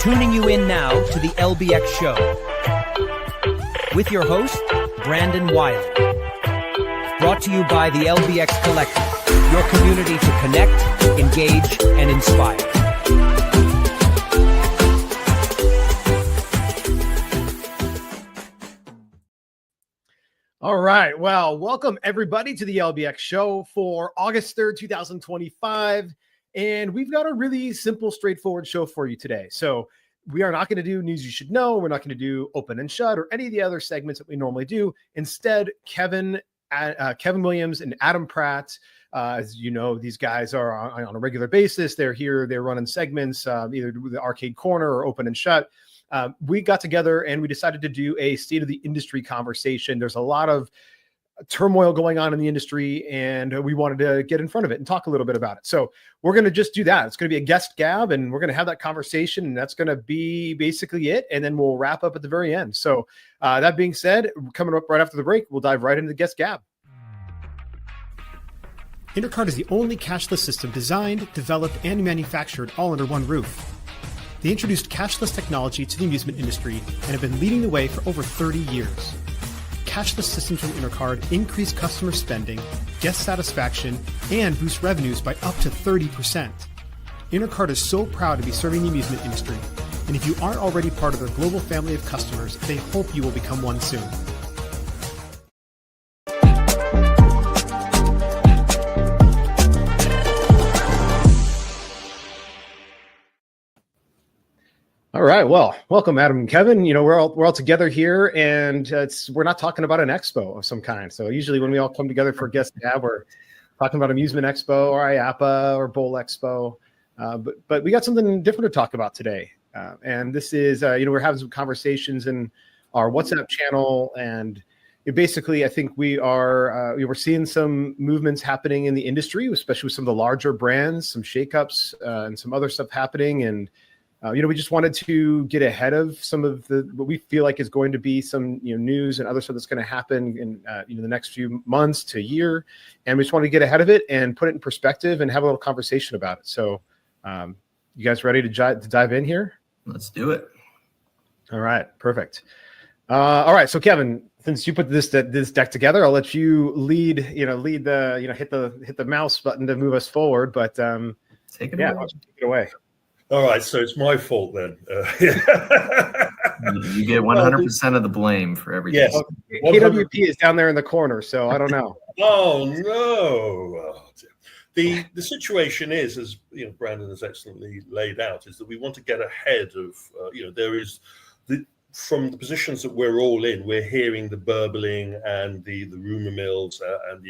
Tuning you in now to the LBX show with your host, Brandon Wiley. Brought to you by the LBX Collective, your community to connect, engage, and inspire. All right. Well, welcome everybody to the LBX show for August 3rd, 2025. And we've got a really simple, straightforward show for you today. So we are not going to do news you should know. We're not going to do open and shut or any of the other segments that we normally do. Instead, Kevin Williams and Adam Pratt, as you know, these guys are on a regular basis. They're here. They're running segments, either the arcade corner or open and shut. We got together and we decided to do a state of the industry conversation. There's a lot of turmoil going on in the industry, and we wanted to get in front of it and talk a little bit about it. So we're going to just do that. It's going to be a guest gab, and we're going to have that conversation, and that's going to be basically it. And then we'll wrap up at the very end. So that being said, coming up right after the break, we'll dive right into the guest gab. Intercard is the only cashless system designed, developed, and manufactured all under one roof. They introduced cashless technology to the amusement industry and have been leading the way for over 30 years. Cashless systems from Intercard increase customer spending, guest satisfaction, and boost revenues by up to 30%. Intercard is so proud to be serving the amusement industry, and if you aren't already part of their global family of customers, they hope you will become one soon. All right. Well, welcome, Adam and Kevin. You know, we're all together here, and we're not talking about an expo of some kind. So usually when we all come together for Guest Gab, we're talking about Amusement Expo or IAPA or Bowl Expo. But we got something different to talk about today. And this is, we're having some conversations in our WhatsApp channel, and basically, I think we're seeing some movements happening in the industry, especially with some of the larger brands, some shakeups, and some other stuff happening. And we just wanted to get ahead of some of what we feel like is going to be some news and other stuff that's going to happen in the next few months to a year, and we just wanted to get ahead of it and put it in perspective and have a little conversation about it. So, you guys ready to dive in here? Let's do it. All right, perfect. All right, so Kevin, since you put this deck together, I'll let you lead the hit the mouse button to move us forward. But take it away. Take it away. All right, so it's my fault then. You get 100% of the blame for everything. Yes. Well, KWP is down there in the corner, so I don't know. Oh no! The situation is, as Brandon has excellently laid out, is that we want to get ahead of. There is from the positions that we're all in, we're hearing the burbling and the rumor mills and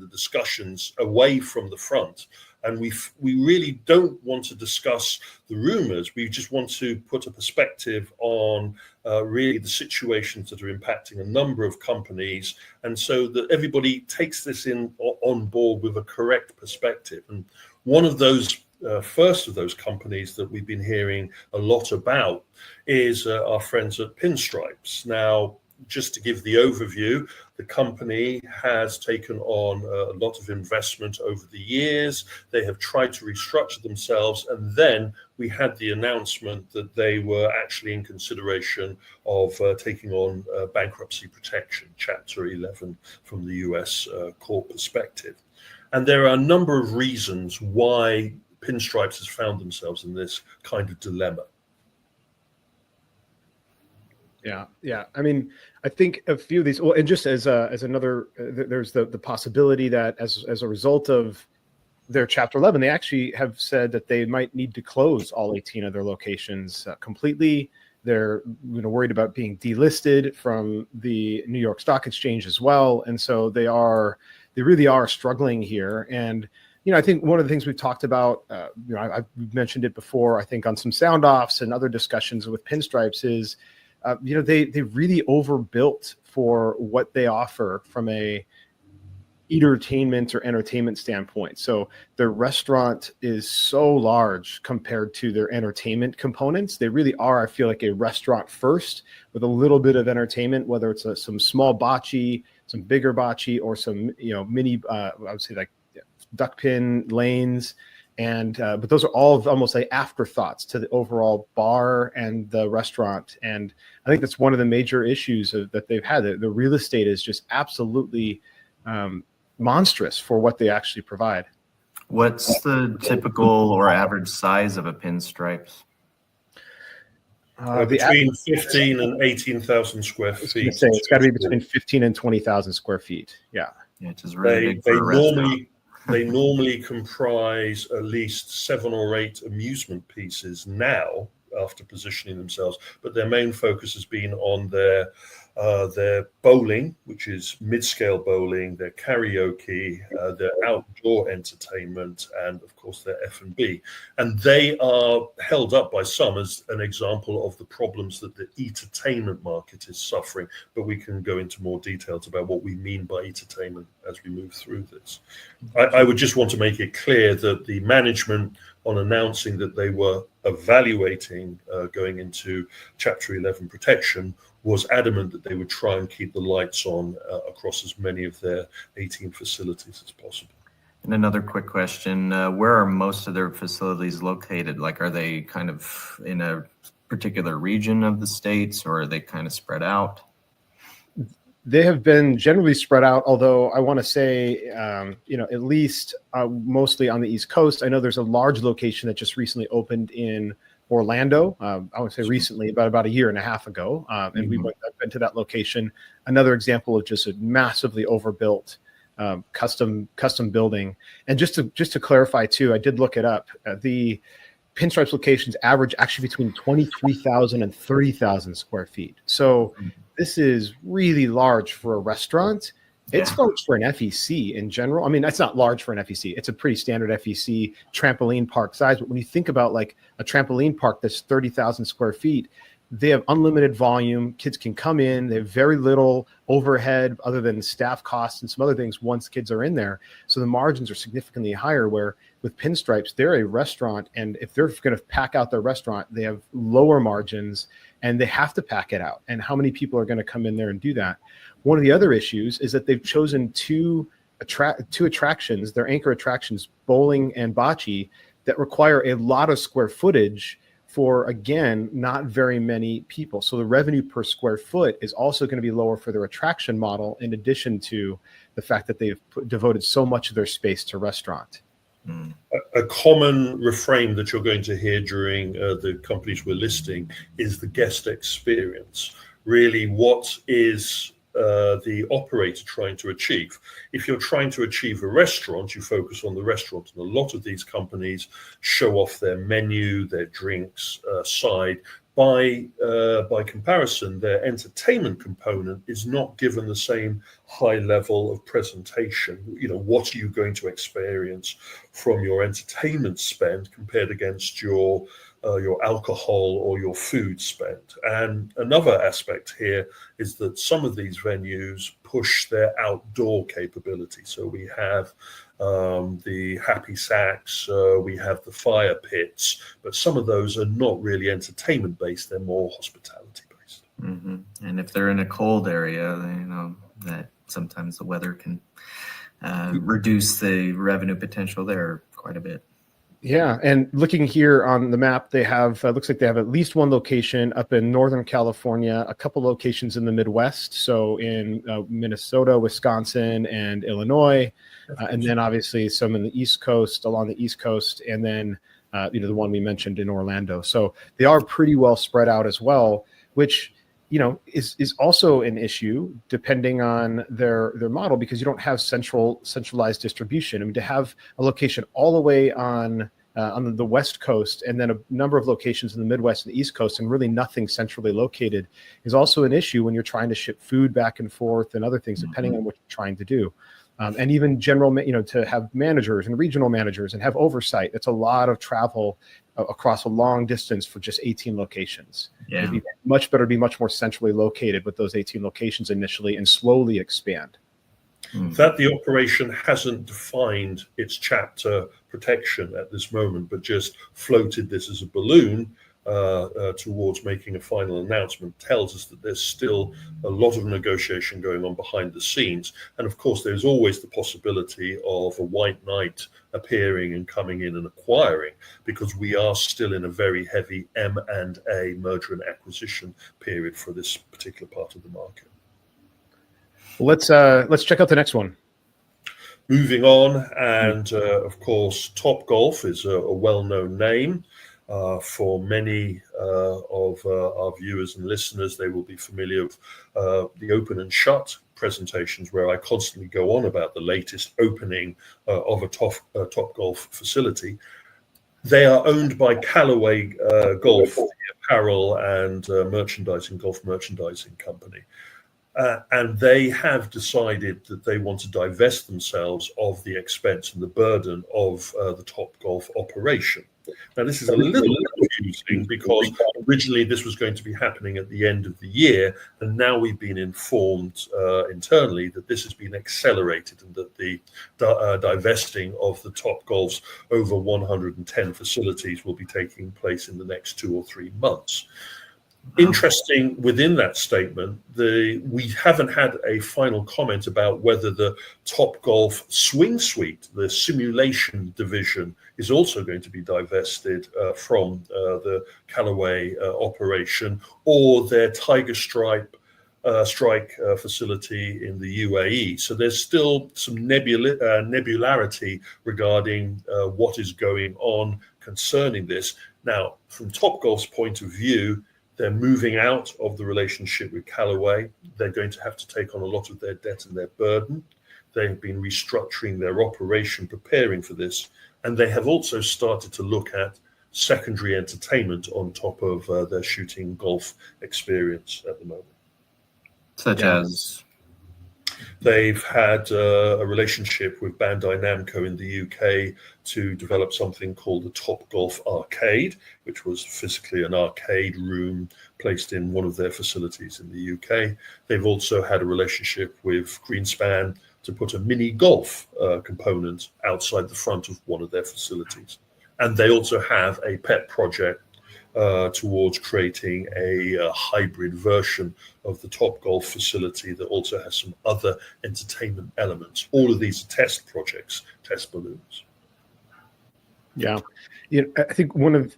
the discussions away from the front. And we really don't want to discuss the rumors. We just want to put a perspective on really the situations that are impacting a number of companies, and so that everybody takes this on board with a correct perspective. And one of those first of those companies that we've been hearing a lot about is our friends at Pinstripes. Now, just to give the overview, the company has taken on a lot of investment over the years. They have tried to restructure themselves, and then we had the announcement that they were actually in consideration of taking on bankruptcy protection, Chapter 11 from the US court perspective. And there are a number of reasons why Pinstripes has found themselves in this kind of dilemma. Yeah. I mean, I think a few of these. Well, and just as another, there's the possibility that as a result of their Chapter 11, they actually have said that they might need to close all 18 of their locations completely. They're worried about being delisted from the New York Stock Exchange as well, and so they really are struggling here. And I think one of the things we've talked about, I've mentioned it before, I think on some sound offs and other discussions with Pinstripes is. They really overbuilt for what they offer from a entertainment or entertainment standpoint. So their restaurant is so large compared to their entertainment components. They really are, I feel like, a restaurant first with a little bit of entertainment, whether it's some small bocce, some bigger bocce, or some mini, I would say like duck pin lanes. And but those are all almost like afterthoughts to the overall bar and the restaurant. And I think that's one of the major issues that they've had. The real estate is just absolutely monstrous for what they actually provide. What's the typical or average size of a Pinstripes? Between 15 and 18,000 square feet. It's got to be between 15 and 20,000 square feet. Yeah. Which is really big for a restaurant. They normally comprise at least 7 or 8 amusement pieces now after positioning themselves, but their main focus has been on their bowling, which is mid-scale bowling, their karaoke, their outdoor entertainment, and of course their F&B. And they are held up by some as an example of the problems that the entertainment market is suffering. But we can go into more details about what we mean by entertainment as we move through this. I would just want to make it clear that the management, on announcing that they were evaluating going into Chapter 11 protection, was adamant that they would try and keep the lights on across as many of their 18 facilities as possible. And another quick question, where are most of their facilities located? Like, are they kind of in a particular region of the States, or are they kind of spread out? They have been generally spread out, although I want to say, at least mostly on the East Coast. I know there's a large location that just recently opened in Orlando. I would say recently, about a year and a half ago. And I've been to that location. Another example of just a massively overbuilt custom building. And just to clarify too, I did look it up. The Pinstripes locations average actually between 23,000 and 30,000 square feet. So this is really large for a restaurant. It's large for an FEC in general. I mean, that's not large for an FEC. It's a pretty standard FEC trampoline park size. But when you think about like a trampoline park that's 30,000 square feet, they have unlimited volume. Kids can come in. They have very little overhead other than staff costs and some other things once kids are in there. So the margins are significantly higher, where with Pinstripes, they're a restaurant. And if they're going to pack out their restaurant, they have lower margins and they have to pack it out. And how many people are going to come in there and do that? One of the other issues is that they've chosen two attractions, their anchor attractions, bowling and bocce, that require a lot of square footage for, again, not very many people. So the revenue per square foot is also going to be lower for their attraction model, in addition to the fact that they've devoted so much of their space to restaurant. A common refrain that you're going to hear during the companies we're listing is the guest experience. Really, what is the operator trying to achieve? If you're trying to achieve a restaurant, you focus on the restaurant, and a lot of these companies show off their menu, their drinks side. By comparison, their entertainment component is not given the same high level of presentation. What are you going to experience from your entertainment spend compared against your alcohol or your food spend? And another aspect here is that some of these venues push their outdoor capability. So we have the happy sacks, we have the fire pits, but some of those are not really entertainment based, they're more hospitality based. And if they're in a cold area, that sometimes the weather can reduce the revenue potential there quite a bit. Yeah, and looking here on the map, they have looks like they have at least one location up in Northern California, a couple locations in the Midwest, so in Minnesota, Wisconsin, and Illinois, and then obviously some in the East Coast, along the East Coast, and then the one we mentioned in Orlando. So they are pretty well spread out as well, which is also an issue depending on their model, because you don't have centralized distribution. I mean, to have a location all the way on the West Coast and then a number of locations in the Midwest and the East Coast and really nothing centrally located is also an issue when you're trying to ship food back and forth and other things, depending on what you're trying to do. And even general, to have managers and regional managers and have oversight. That's a lot of travel across a long distance for just 18 locations. Yeah. It'd be much better to be much more centrally located with those 18 locations initially and slowly expand. That the operation hasn't defined its chapter protection at this moment, but just floated this as a balloon, towards making a final announcement tells us that there's still a lot of negotiation going on behind the scenes. And of course, there's always the possibility of a white knight appearing and coming in and acquiring, because we are still in a very heavy M&A, merger and acquisition period for this particular part of the market. Let's check out the next one. Moving on, and of course, Topgolf is a well-known name. For many of our viewers and listeners, they will be familiar with the open and shut presentations, where I constantly go on about the latest opening of a Topgolf facility. They are owned by Callaway Golf, the apparel and golf merchandising company. And they have decided that they want to divest themselves of the expense and the burden of the Topgolf operation. Now, this is a little confusing, because originally this was going to be happening at the end of the year, and now we've been informed internally that this has been accelerated, and that the divesting of the Topgolf's over 110 facilities will be taking place in the next 2 or 3 months. Interesting within that statement, we haven't had a final comment about whether the Topgolf Swing Suite, the simulation division, is also going to be divested from the Callaway operation, or their Tiger Strike facility in the UAE. So there's still some nebularity regarding what is going on concerning this. Now, from Topgolf's point of view, they're moving out of the relationship with Callaway. They're going to have to take on a lot of their debt and their burden. They've been restructuring their operation, preparing for this. And they have also started to look at secondary entertainment on top of their shooting golf experience at the moment. Such as? They've had a relationship with Bandai Namco in the UK to develop something called the Topgolf Arcade, which was physically an arcade room placed in one of their facilities in the UK. They've also had a relationship with Greenspan to put a mini golf component outside the front of one of their facilities. And they also have a pet project towards creating a hybrid version of the Topgolf facility that also has some other entertainment elements. All of these are test projects, test balloons. Yeah, I think one of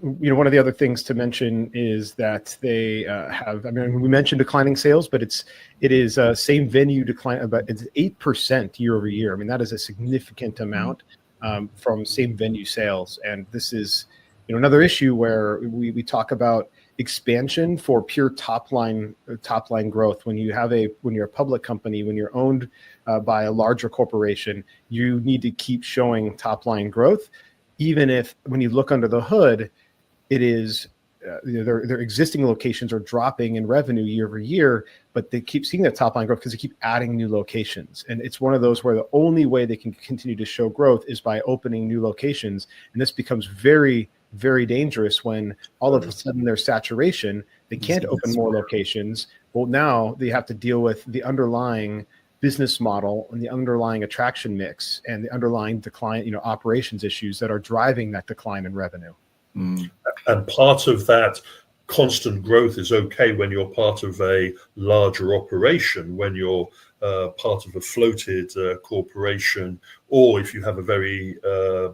the other things to mention is that they have. I mean, we mentioned declining sales, but it is same venue decline, but it's 8% year over year. I mean, that is a significant amount from same venue sales, and this is another issue where we talk about expansion for pure top line growth. When you're a public company, when you're owned by a larger corporation, you need to keep showing top line growth, even if when you look under the hood, it is their existing locations are dropping in revenue year over year, but they keep seeing that top line growth because they keep adding new locations. And it's one of those where the only way they can continue to show growth is by opening new locations. And this becomes very, very dangerous when all of a sudden there's saturation. They can't open more locations. Well, now they have to deal with the underlying business model and the underlying attraction mix and the underlying decline, operations issues that are driving that decline in revenue. And part of that constant growth is okay when you're part of a larger operation, when you're part of a floated corporation, or if you have a very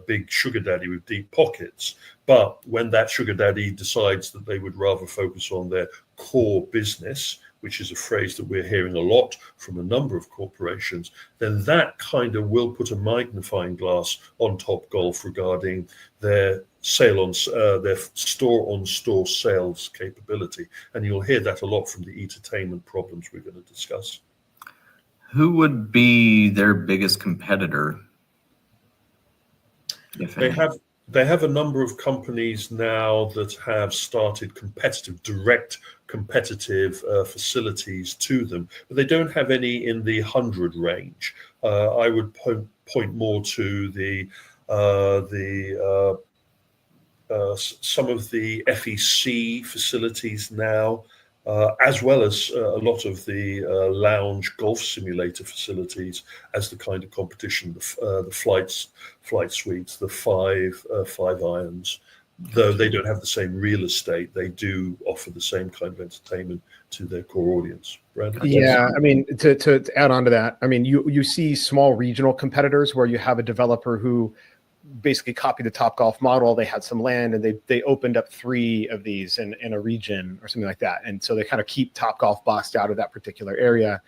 big sugar daddy with deep pockets. But when that sugar daddy decides that they would rather focus on their core business, which is a phrase that we're hearing a lot from a number of corporations, then that kind of will put a magnifying glass on Topgolf regarding their their store-on-store sales capability. And you'll hear that a lot from the entertainment problems we're going to discuss. Who would be their biggest competitor? They have a number of companies now that have started direct competitive facilities to them, but they don't have any in the 100 range. I would point more to some of the FEC facilities now, as well as a lot of the lounge golf simulator facilities as the kind of competition, the flight suites, the five irons, though they don't have the same real estate, they do offer the same kind of entertainment to their core audience. Brandon? Yeah, I mean, to add on to that, I mean, you see small regional competitors where you have a developer who basically copied the Topgolf model. They had some land and they opened up 3 of these in a region or something like that, and so they kind of keep Topgolf boxed out of that particular area.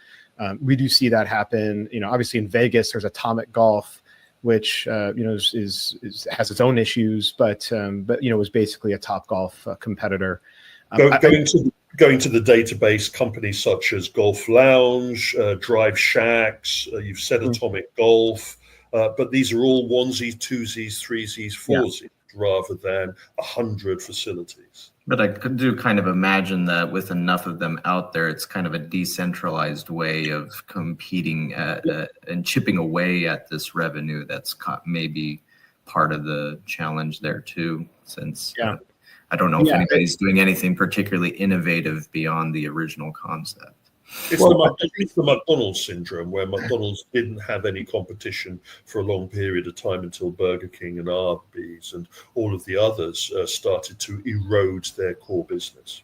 We do see that happen. Obviously in Vegas, there's Atomic Golf, which is has its own issues, but was basically a Topgolf competitor. Going to the database, companies such as Golf Lounge, Drive Shacks, you've said Atomic Golf, but these are all onesies, twosies, threesies, foursies, rather than 100 facilities. But I do kind of imagine that with enough of them out there, it's kind of a decentralized way of competing and chipping away at this revenue. That's maybe part of the challenge there too, since I don't know if anybody's doing anything particularly innovative beyond the original concept. It's the McDonald's syndrome, where McDonald's didn't have any competition for a long period of time until Burger King and Arby's and all of the others started to erode their core business.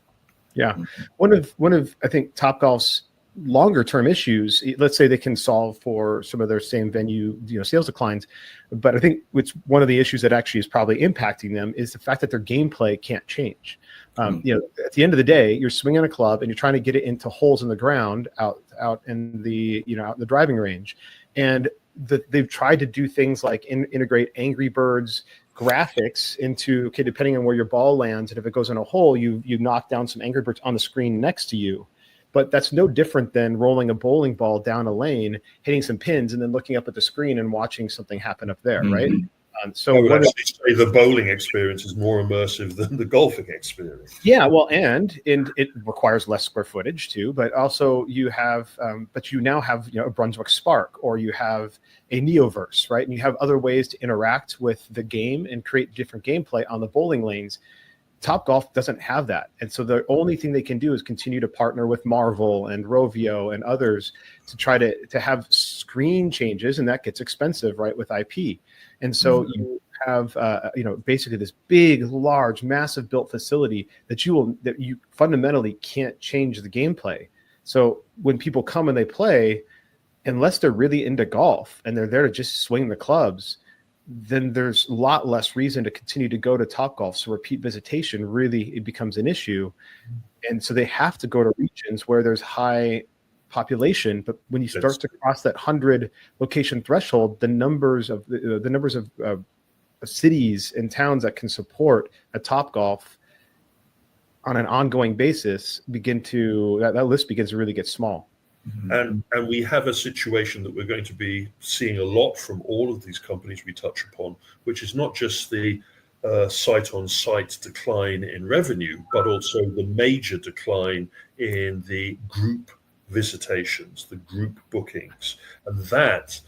Yeah, one of I think Topgolf's longer term issues. Let's say they can solve for some of their same venue sales declines, but I think one of the issues that actually is probably impacting them is the fact that their gameplay can't change. At the end of the day, you're swinging a club and you're trying to get it into holes in the ground out in the out in the driving range, and they've tried to do things like integrate Angry Birds graphics into depending on where your ball lands, and if it goes in a hole, you knock down some Angry Birds on the screen next to you. But that's no different than rolling a bowling ball down a lane, hitting some pins, and then looking up at the screen and watching something happen up there, right? So I would actually say the bowling experience is more immersive than the golfing experience. Yeah, well, and it requires less square footage too, but also you have, but you now have a Brunswick Spark, or you have a Neoverse, right? And you have other ways to interact with the game and create different gameplay on the bowling lanes. Topgolf doesn't have that, and so the only thing they can do is continue to partner with Marvel and Rovio and others to try to have screen changes, and that gets expensive, right, with IP. And so you have basically this big, large, massive built facility that you fundamentally can't change the gameplay. So when people come and they play, unless they're really into golf and they're there to just swing the clubs, then there's a lot less reason to continue to go to Topgolf. So repeat visitation it becomes an issue. And so they have to go to regions where there's high population. But when you start to cross that 100 location threshold, the numbers of cities and towns that can support a Topgolf on an ongoing basis that list begins to really get small. And we have a situation that we're going to be seeing a lot from all of these companies we touch upon, which is not just the site-on-site decline in revenue, but also the major decline in the group visitations, the group bookings. And that,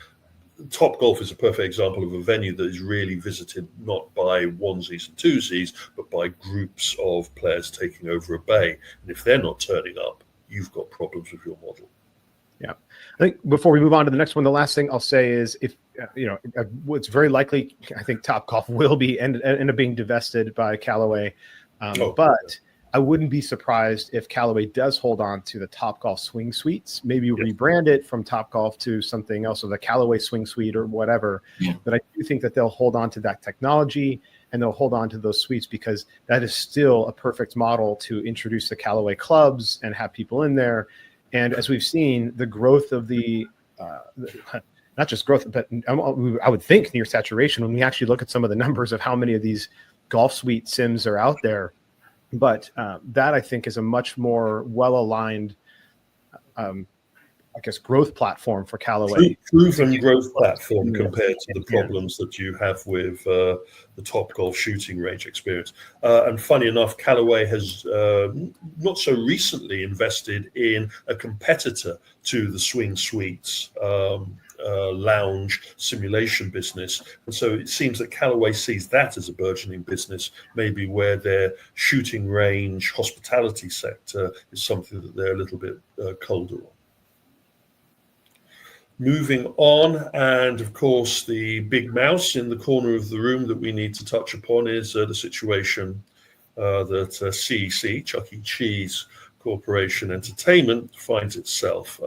Topgolf is a perfect example of a venue that is really visited not by onesies and twosies, but by groups of players taking over a bay. And if they're not turning up, you've got problems with your model. Yeah, I think before we move on to the next one, the last thing I'll say is it's very likely I think Topgolf will end up being divested by Callaway, but I wouldn't be surprised if Callaway does hold on to the Topgolf swing suites, maybe rebrand it from Topgolf to something else, or the Callaway swing suite or whatever. Yeah. But I do think that they'll hold on to that technology and they'll hold on to those suites, because that is still a perfect model to introduce the Callaway clubs and have people in there. And as we've seen, the growth of not just growth, but I would think near saturation when we actually look at some of the numbers of how many of these golf suite sims are out there. But that, I think, is a much more well-aligned, growth platform for Callaway. Proven growth platform compared to the problems that you have with the Topgolf shooting range experience. And funny enough, Callaway has not so recently invested in a competitor to the Swing Suites lounge simulation business. And so it seems that Callaway sees that as a burgeoning business, maybe where their shooting range hospitality sector is something that they're a little bit colder on. Moving on, and of course, the big mouse in the corner of the room that we need to touch upon is the situation that CEC, Chuck E. Cheese Corporation Entertainment, finds itself.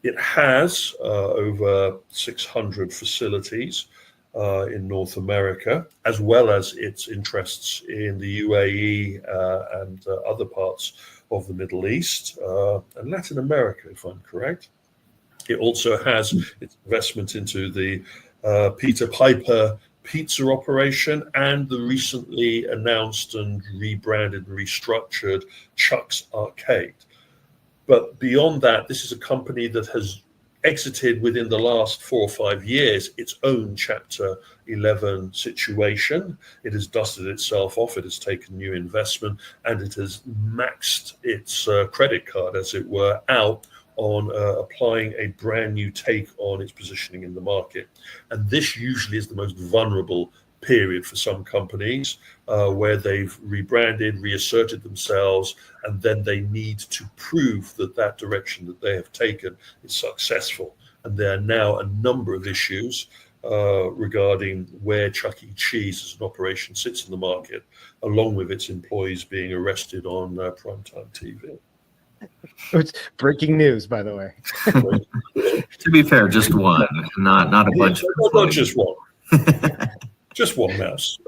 It has over 600 facilities in North America, as well as its interests in the UAE and other parts of the Middle East and Latin America, if I'm correct. It also has its investment into the Peter Piper pizza operation and the recently announced and rebranded and restructured Chuck's Arcade. But beyond that, this is a company that has exited within the last 4 or 5 years its own Chapter 11 situation. It has dusted itself off, it has taken new investment, and it has maxed its credit card, as it were, out on applying a brand new take on its positioning in the market. And this usually is the most vulnerable period for some companies where they've rebranded, reasserted themselves, and then they need to prove that that direction that they have taken is successful. And there are now a number of issues regarding where Chuck E. Cheese as an operation sits in the market, along with its employees being arrested on primetime TV. It's breaking news, by the way. To be fair, just one, not a bunch. Not just one. Just one mouse.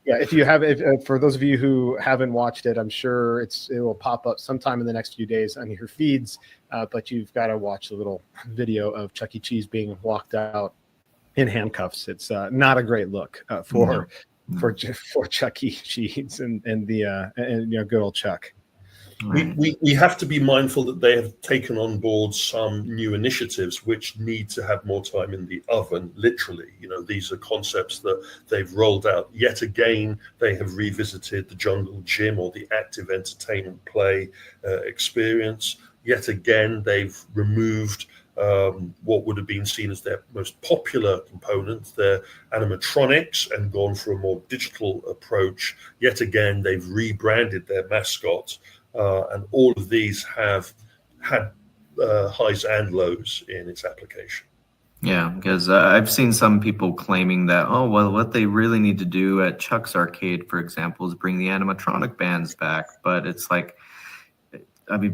Yeah, if you have, for those of you who haven't watched it, I'm sure it will pop up sometime in the next few days on your feeds. But you've got to watch the little video of Chuck E. Cheese being walked out in handcuffs. It's not a great look for Chuck E. Cheese and good old Chuck. We have to be mindful that they have taken on board some new initiatives which need to have more time in the oven, literally. These are concepts that they've rolled out. Yet again, they have revisited the jungle gym or the active entertainment play experience. Yet again, they've removed what would have been seen as their most popular component, their animatronics, and gone for a more digital approach. Yet again, they've rebranded their mascot. And all of these have had highs and lows in its application. Yeah, because I've seen some people claiming that, what they really need to do at Chuck's Arcade, for example, is bring the animatronic bands back. But it's like,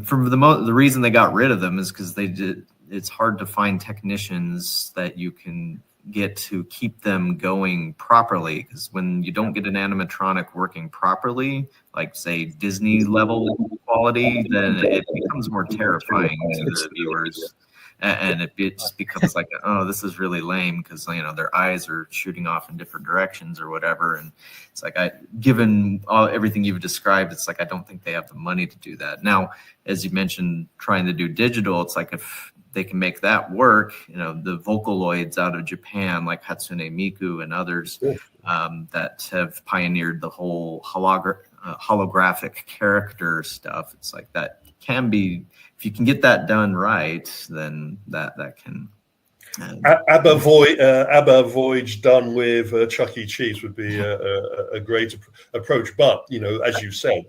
for the reason they got rid of them is because it's hard to find technicians that you can get to keep them going properly, because when you don't get an animatronic working properly, like say Disney level quality, then it becomes more terrifying to the viewers, and it just becomes like, this is really lame because their eyes are shooting off in different directions or whatever. And it's like, given everything you've described, it's like I don't think they have the money to do that. Now, as you mentioned, trying to do digital, it's like if they can make that work, the Vocaloids out of Japan, like Hatsune Miku and others, that have pioneered the whole holographic character stuff. It's like that can be, if you can get that done right, then that can. ABBA Voyage done with Chuck E. Cheese would be a great approach. But, as you said,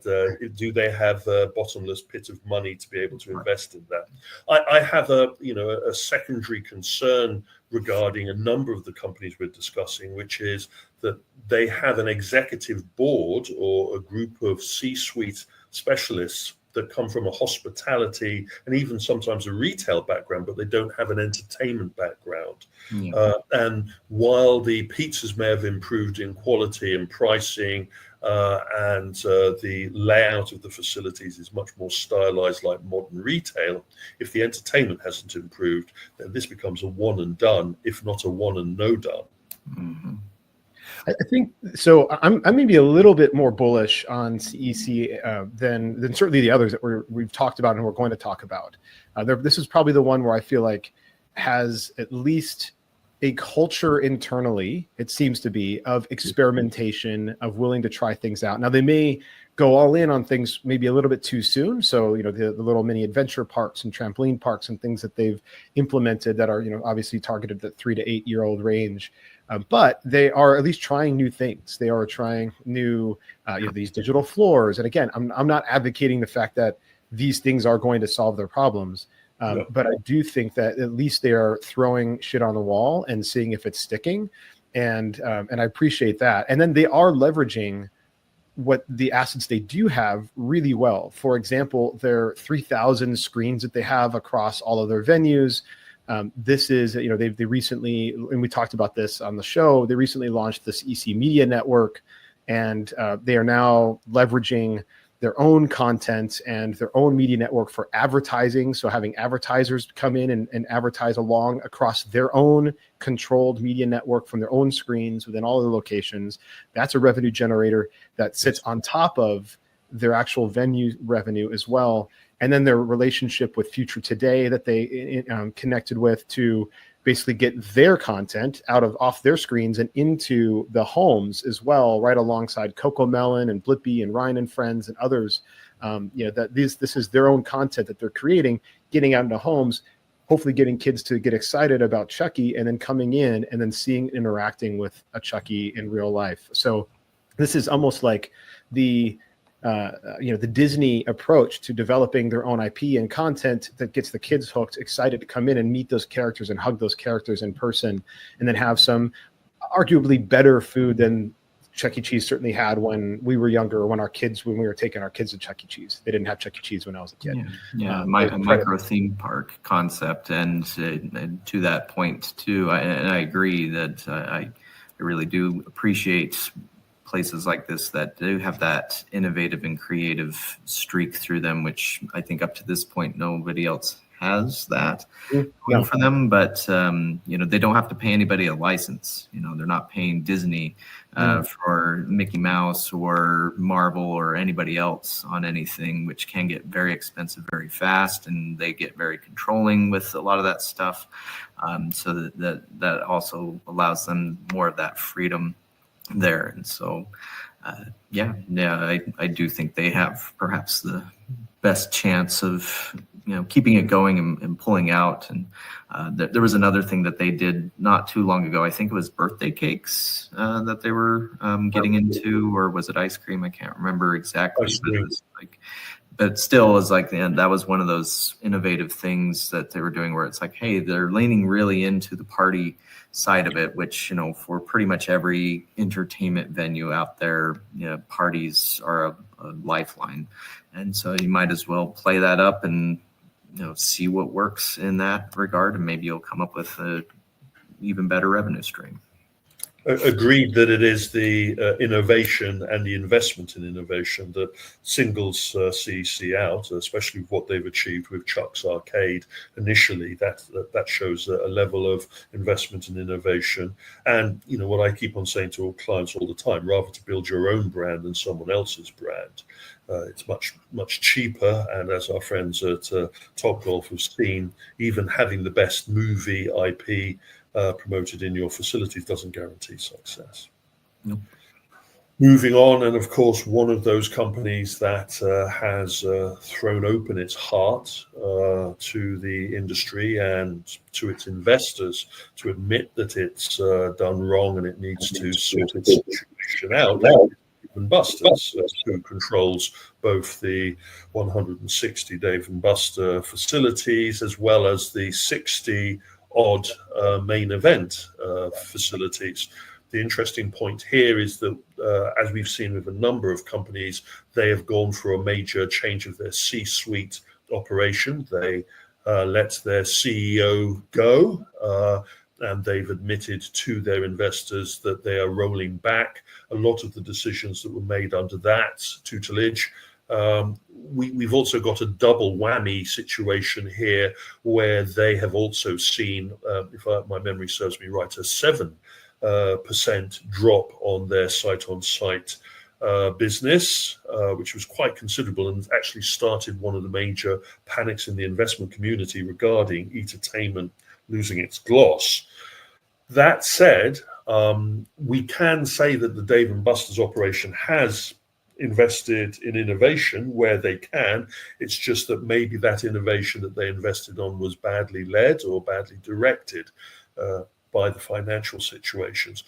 do they have a bottomless pit of money to be able to invest in that? I have a secondary concern regarding a number of the companies we're discussing, which is that they have an executive board or a group of C-suite specialists that come from a hospitality and even sometimes a retail background, but they don't have an entertainment background. And while the pizzas may have improved in quality and pricing, and the layout of the facilities is much more stylized like modern retail, if the entertainment hasn't improved, then this becomes a one and done, if not a one and no done. Mm-hmm. I think so. I'm maybe a little bit more bullish on CEC than certainly the others that we've talked about and we're going to talk about. This is probably the one where I feel like has at least a culture internally, it seems to be, of experimentation, of willing to try things out. Now, they may go all in on things maybe a little bit too soon. So, the little mini adventure parks and trampoline parks and things that they've implemented that are, obviously targeted at 3 to 8 year old range. But they are at least trying new things. They are trying new, these digital floors. And again, I'm not advocating the fact that these things are going to solve their problems. But I do think that at least they are throwing shit on the wall and seeing if it's sticking. And I appreciate that. And then they are leveraging what the assets they do have really well. For example, their 3,000 screens that they have across all of their venues. This is, they recently, and we talked about this on the show, they recently launched this EC Media Network, and they are now leveraging their own content and their own media network for advertising. So having advertisers come in and advertise along across their own controlled media network from their own screens within all their locations. That's a revenue generator that sits on top of their actual venue revenue as well. And then their relationship with Future Today that they connected with to basically get their content off their screens and into the homes as well, right alongside Coco Melon and Blippi and Ryan and Friends and others. That this is their own content that they're creating, getting out into homes, hopefully getting kids to get excited about Chucky, and then coming in and then interacting with a Chucky in real life. So this is almost like the Disney approach to developing their own IP and content that gets the kids hooked, excited to come in and meet those characters and hug those characters in person, and then have some arguably better food than Chuck E. Cheese certainly had when we were younger, when we were taking our kids to Chuck E. Cheese. They didn't have Chuck E. Cheese when I was a kid. Micro theme park concept. And to that point too, I agree that I really do appreciate places like this that do have that innovative and creative streak through them, which I think up to this point nobody else has that going for them. But they don't have to pay anybody a license. They're not paying Disney for Mickey Mouse or Marvel or anybody else on anything, which can get very expensive very fast, and they get very controlling with a lot of that stuff. So that also allows them more of that freedom there. And so I do think they have perhaps the best chance of keeping it going and pulling out. And there was another thing that they did not too long ago. I think it was birthday cakes that they were getting into, or was it ice cream? I can't remember exactly. But still, is like, and that was one of those innovative things that they were doing, where it's like, hey, they're leaning really into the party side of it, which, for pretty much every entertainment venue out there, parties are a lifeline. And so you might as well play that up and, see what works in that regard, and maybe you'll come up with a even better revenue stream. Agreed that it is the innovation and the investment in innovation that singles CEC out, especially what they've achieved with Chuck's Arcade initially. That shows a level of investment and innovation. And what I keep on saying to all clients all the time: rather to build your own brand than someone else's brand. It's much cheaper, and as our friends at Topgolf have seen, even having the best movie IP promoted in your facilities doesn't guarantee success. Nope. Moving on, and of course, one of those companies that has thrown open its heart to the industry and to its investors to admit that it's done wrong and it needs to sort its situation out. Dave & Buster's, who controls both the 160 Dave & Buster facilities as well as the 60 odd main event facilities. The interesting point here is that, as we've seen with a number of companies, they have gone for a major change of their C-suite operation. They let their CEO go, and they've admitted to their investors that they are rolling back a lot of the decisions that were made under that tutelage. We've also got a double whammy situation here, where they have also seen, if my memory serves me right, a 7% drop on their site-on-site business, which was quite considerable and actually started one of the major panics in the investment community regarding entertainment losing its gloss. That said, we can say that the Dave & Buster's operation has invested in innovation where they can. It's just that maybe that innovation that they invested on was badly led or badly directed by the financial situations.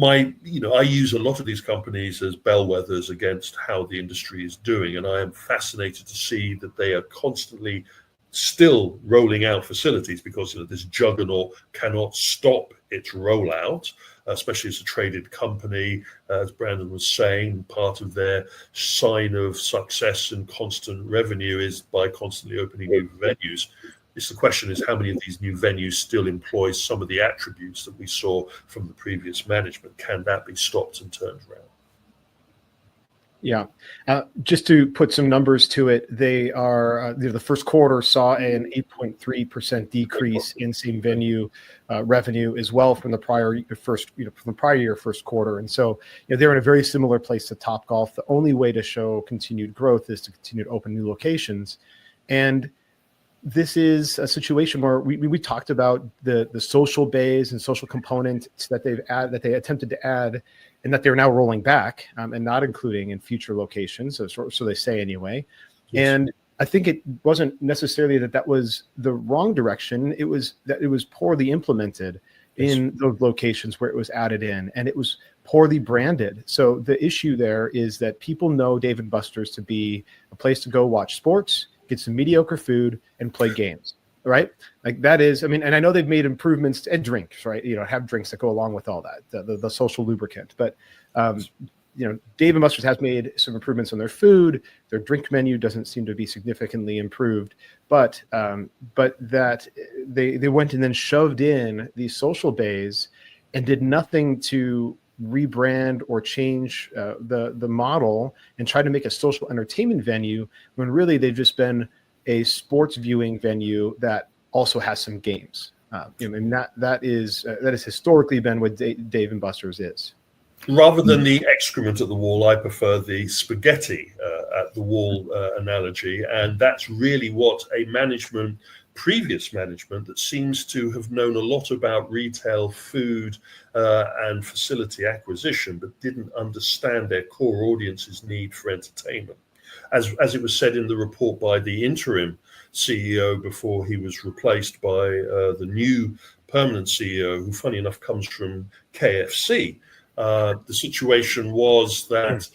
I use a lot of these companies as bellwethers against how the industry is doing, and I am fascinated to see that they are constantly still rolling out facilities because this juggernaut cannot stop its rollout, especially as a traded company. As Brandon was saying, part of their sign of success and constant revenue is by constantly opening new venues. The question is, how many of these new venues still employ some of the attributes that we saw from the previous management? Can that be stopped and turned around? Yeah. Just to put some numbers to it, they are the first quarter saw an 8.3% decrease in same venue revenue as well from the prior year first quarter. And so they're in a very similar place to Topgolf. The only way to show continued growth is to continue to open new locations. And this is a situation where we talked about the social bays and social components that they attempted to add, and that they're now rolling back and not including in future locations. So they say anyway. Yes. And I think it wasn't necessarily that was the wrong direction. It was that it was poorly implemented in those locations where it was added in, and it was poorly branded. So the issue there is that people know Dave & Buster's to be a place to go watch sports, get some mediocre food, and play games, right? Like that is, I mean, and I know they've made improvements and drinks, right? Have drinks that go along with all that, the social lubricant. But, Dave & Buster's has made some improvements on their food. Their drink menu doesn't seem to be significantly improved, but that they went and then shoved in these social bays and did nothing to rebrand or change the model and try to make a social entertainment venue when really they've just been a sports viewing venue that also has some games. And that is historically been what Dave & Buster's is. Rather than the excrement at the wall, I prefer the spaghetti at the wall analogy, and that's really what a previous management that seems to have known a lot about retail food and facility acquisition, but didn't understand their core audience's need for entertainment. As it was said in the report by the interim CEO before he was replaced by the new permanent CEO, who funny enough comes from KFC, the situation was that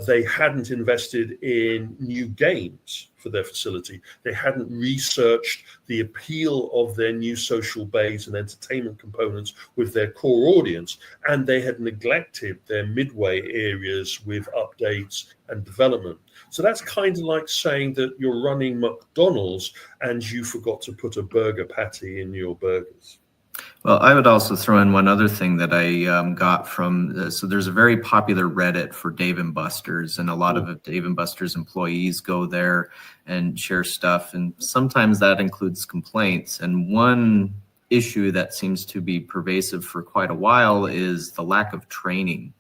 they hadn't invested in new games for their facility. They hadn't researched the appeal of their new social bays and entertainment components with their core audience, and they had neglected their midway areas with updates and development. So that's kind of like saying that you're running McDonald's and you forgot to put a burger patty in your burgers. Well, I would also throw in one other thing that I got from so there's a very popular Reddit for Dave & Buster's, and a lot of Dave & Buster's employees go there and share stuff, and sometimes that includes complaints. And one issue that seems to be pervasive for quite a while is the lack of training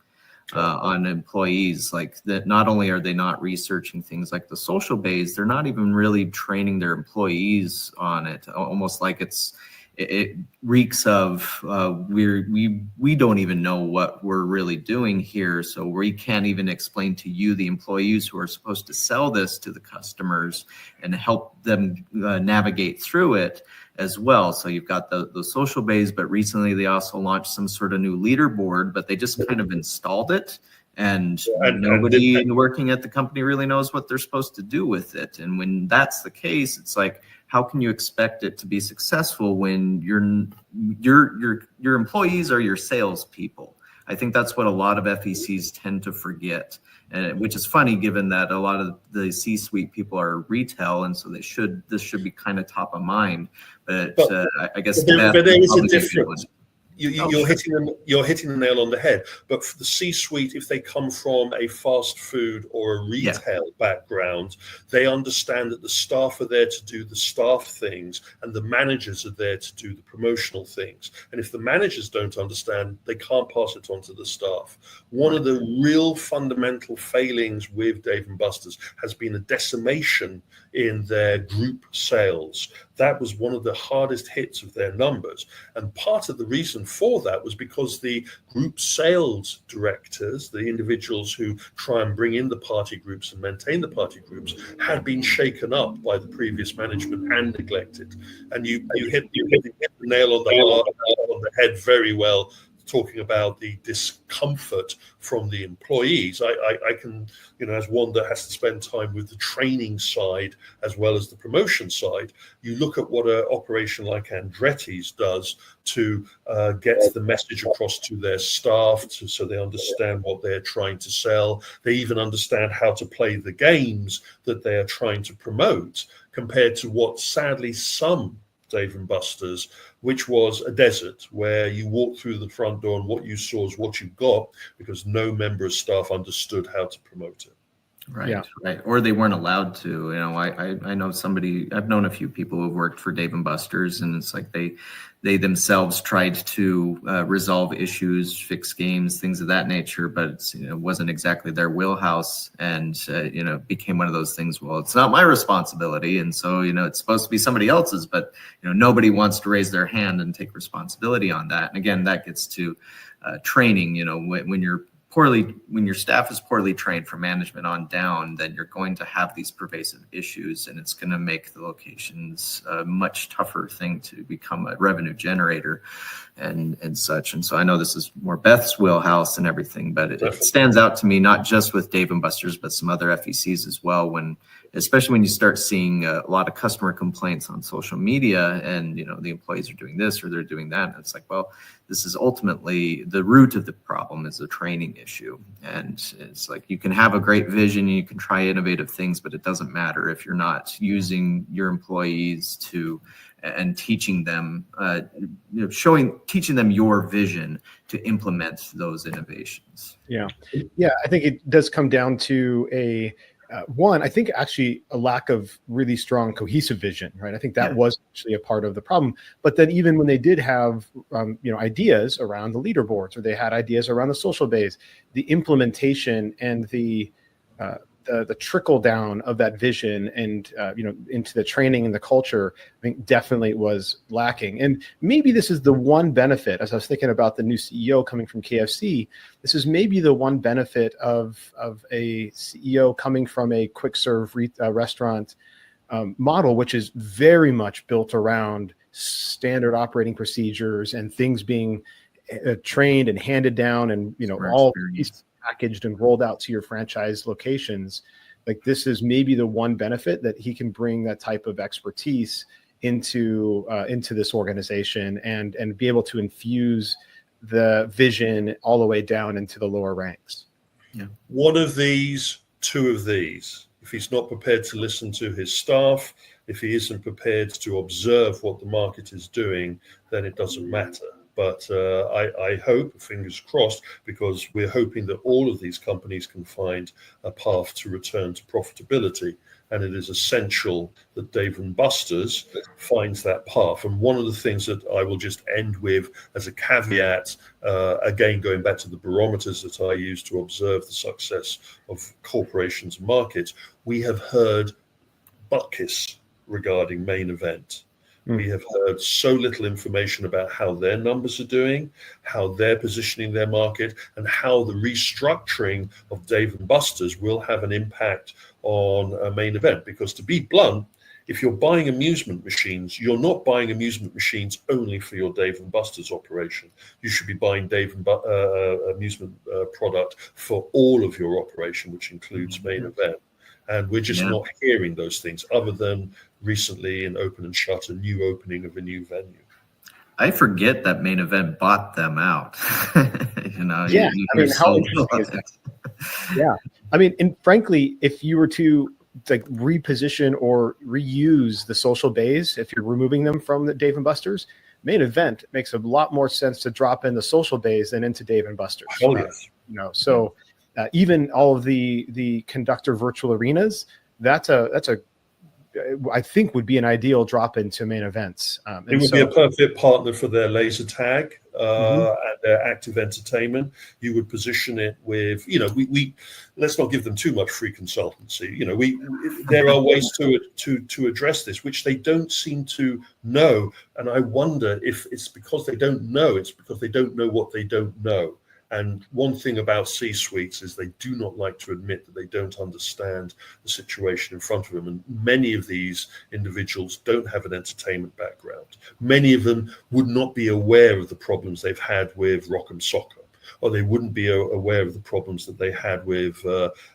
on employees. Like that, not only are they not researching things like the social bays, they're not even really training their employees on it. Almost like it reeks of we don't even know what we're really doing here, so we can't even explain to you, the employees who are supposed to sell this to the customers and help them navigate through it as well. So you've got the social bays, but recently they also launched some sort of new leaderboard, but they just kind of installed it, and nobody working at the company really knows what they're supposed to do with it. And when that's the case, it's like, how can you expect it to be successful when your employees are your salespeople? I think that's what a lot of FECs tend to forget, and which is funny given that a lot of the C-suite people are retail, and so this should be kind of top of mind. But I guess there is a difference. You're hitting the nail on the head. But for the C-suite, if they come from a fast food or a retail background, they understand that the staff are there to do the staff things and the managers are there to do the promotional things. And if the managers don't understand, they can't pass it on to the staff. One of the real fundamental failings with Dave & Buster's has been a decimation in their group sales. That was one of the hardest hits of their numbers. And part of the reason for that was because the group sales directors, the individuals who try and bring in the party groups and maintain the party groups, had been shaken up by the previous management and neglected. And you hit the nail on the head very well, talking about the discomfort from the employees, I can, as one that has to spend time with the training side as well as the promotion side, you look at what an operation like Andretti's does to get the message across to their staff so they understand what they're trying to sell. They even understand how to play the games that they are trying to promote, compared to what sadly some Dave and Buster's, which was a desert where you walked through the front door and what you saw is what you got, because no member of staff understood how to promote it. Right, yeah. Right. Or they weren't allowed to. I know I've known a few people who've worked for Dave and Buster's, and it's like they themselves tried to resolve issues, fix games, things of that nature, but it wasn't exactly their wheelhouse, and became one of those things. Well, it's not my responsibility, and so it's supposed to be somebody else's, but nobody wants to raise their hand and take responsibility on that. And again, that gets to training. When your staff is poorly trained from management on down, then you're going to have these pervasive issues, and it's going to make the locations a much tougher thing to become a revenue generator and such. And so I know this is more Beth's wheelhouse and everything, but it stands out to me, not just with Dave & Buster's, but some other FECs as well, especially when you start seeing a lot of customer complaints on social media, and the employees are doing this or they're doing that, and it's like, well, this is ultimately the root of the problem is a training issue. And it's like, you can have a great vision and you can try innovative things, but it doesn't matter if you're not using your employees and teaching them, teaching them your vision to implement those innovations. Yeah. I think it does come down to I think actually a lack of really strong cohesive vision, right? I think that was actually a part of the problem. But then even when they did have, ideas around the leaderboards, or they had ideas around the social bays, the implementation and the trickle down of that vision and into the training and the culture, I think definitely was lacking. And maybe this is the one benefit, as I was thinking about the new CEO coming from KFC, this is maybe the one benefit of a CEO coming from a quick serve restaurant model, which is very much built around standard operating procedures and things being trained and handed down, and all these packaged and rolled out to your franchise locations. Like, this is maybe the one benefit, that he can bring that type of expertise into this organization and be able to infuse the vision all the way down into the lower ranks. Yeah. One of these, two of these. If he's not prepared to listen to his staff, if he isn't prepared to observe what the market is doing, then it doesn't matter. But I hope, fingers crossed, because we're hoping that all of these companies can find a path to return to profitability. And it is essential that Dave & Buster's finds that path. And one of the things that I will just end with as a caveat, again, going back to the barometers that I use to observe the success of corporations and markets, we have heard butt kiss regarding Main Event. We have heard so little information about how their numbers are doing, how they're positioning their market, and how the restructuring of Dave & Buster's will have an impact on a Main Event. Because, to be blunt, if you're buying amusement machines, you're not buying amusement machines only for your Dave & Buster's operation. You should be buying amusement product for all of your operation, which includes Main Event. And we're just not hearing those things, other than recently in Open and Shut, a new opening of a new venue. I forget that Main Event bought them out. How interesting is that? Yeah. And frankly, if you were to reposition or reuse the social bays, if you're removing them from the Dave & Buster's, Main Event makes a lot more sense to drop in the social bays than into Dave & Buster's. Oh, yes. So even all of the conductor virtual arenas, that's I think would be an ideal drop into Main Events. It would be a perfect partner for their laser tag and their active entertainment. You would position it with, we let's not give them too much free consultancy. There are ways to address this, which they don't seem to know. And I wonder if it's because they don't know, it's because they don't know what they don't know. And one thing about C-suites is they do not like to admit that they don't understand the situation in front of them. And many of these individuals don't have an entertainment background. Many of them would not be aware of the problems they've had with Rock'em Soccer, or they wouldn't be aware of the problems that they had with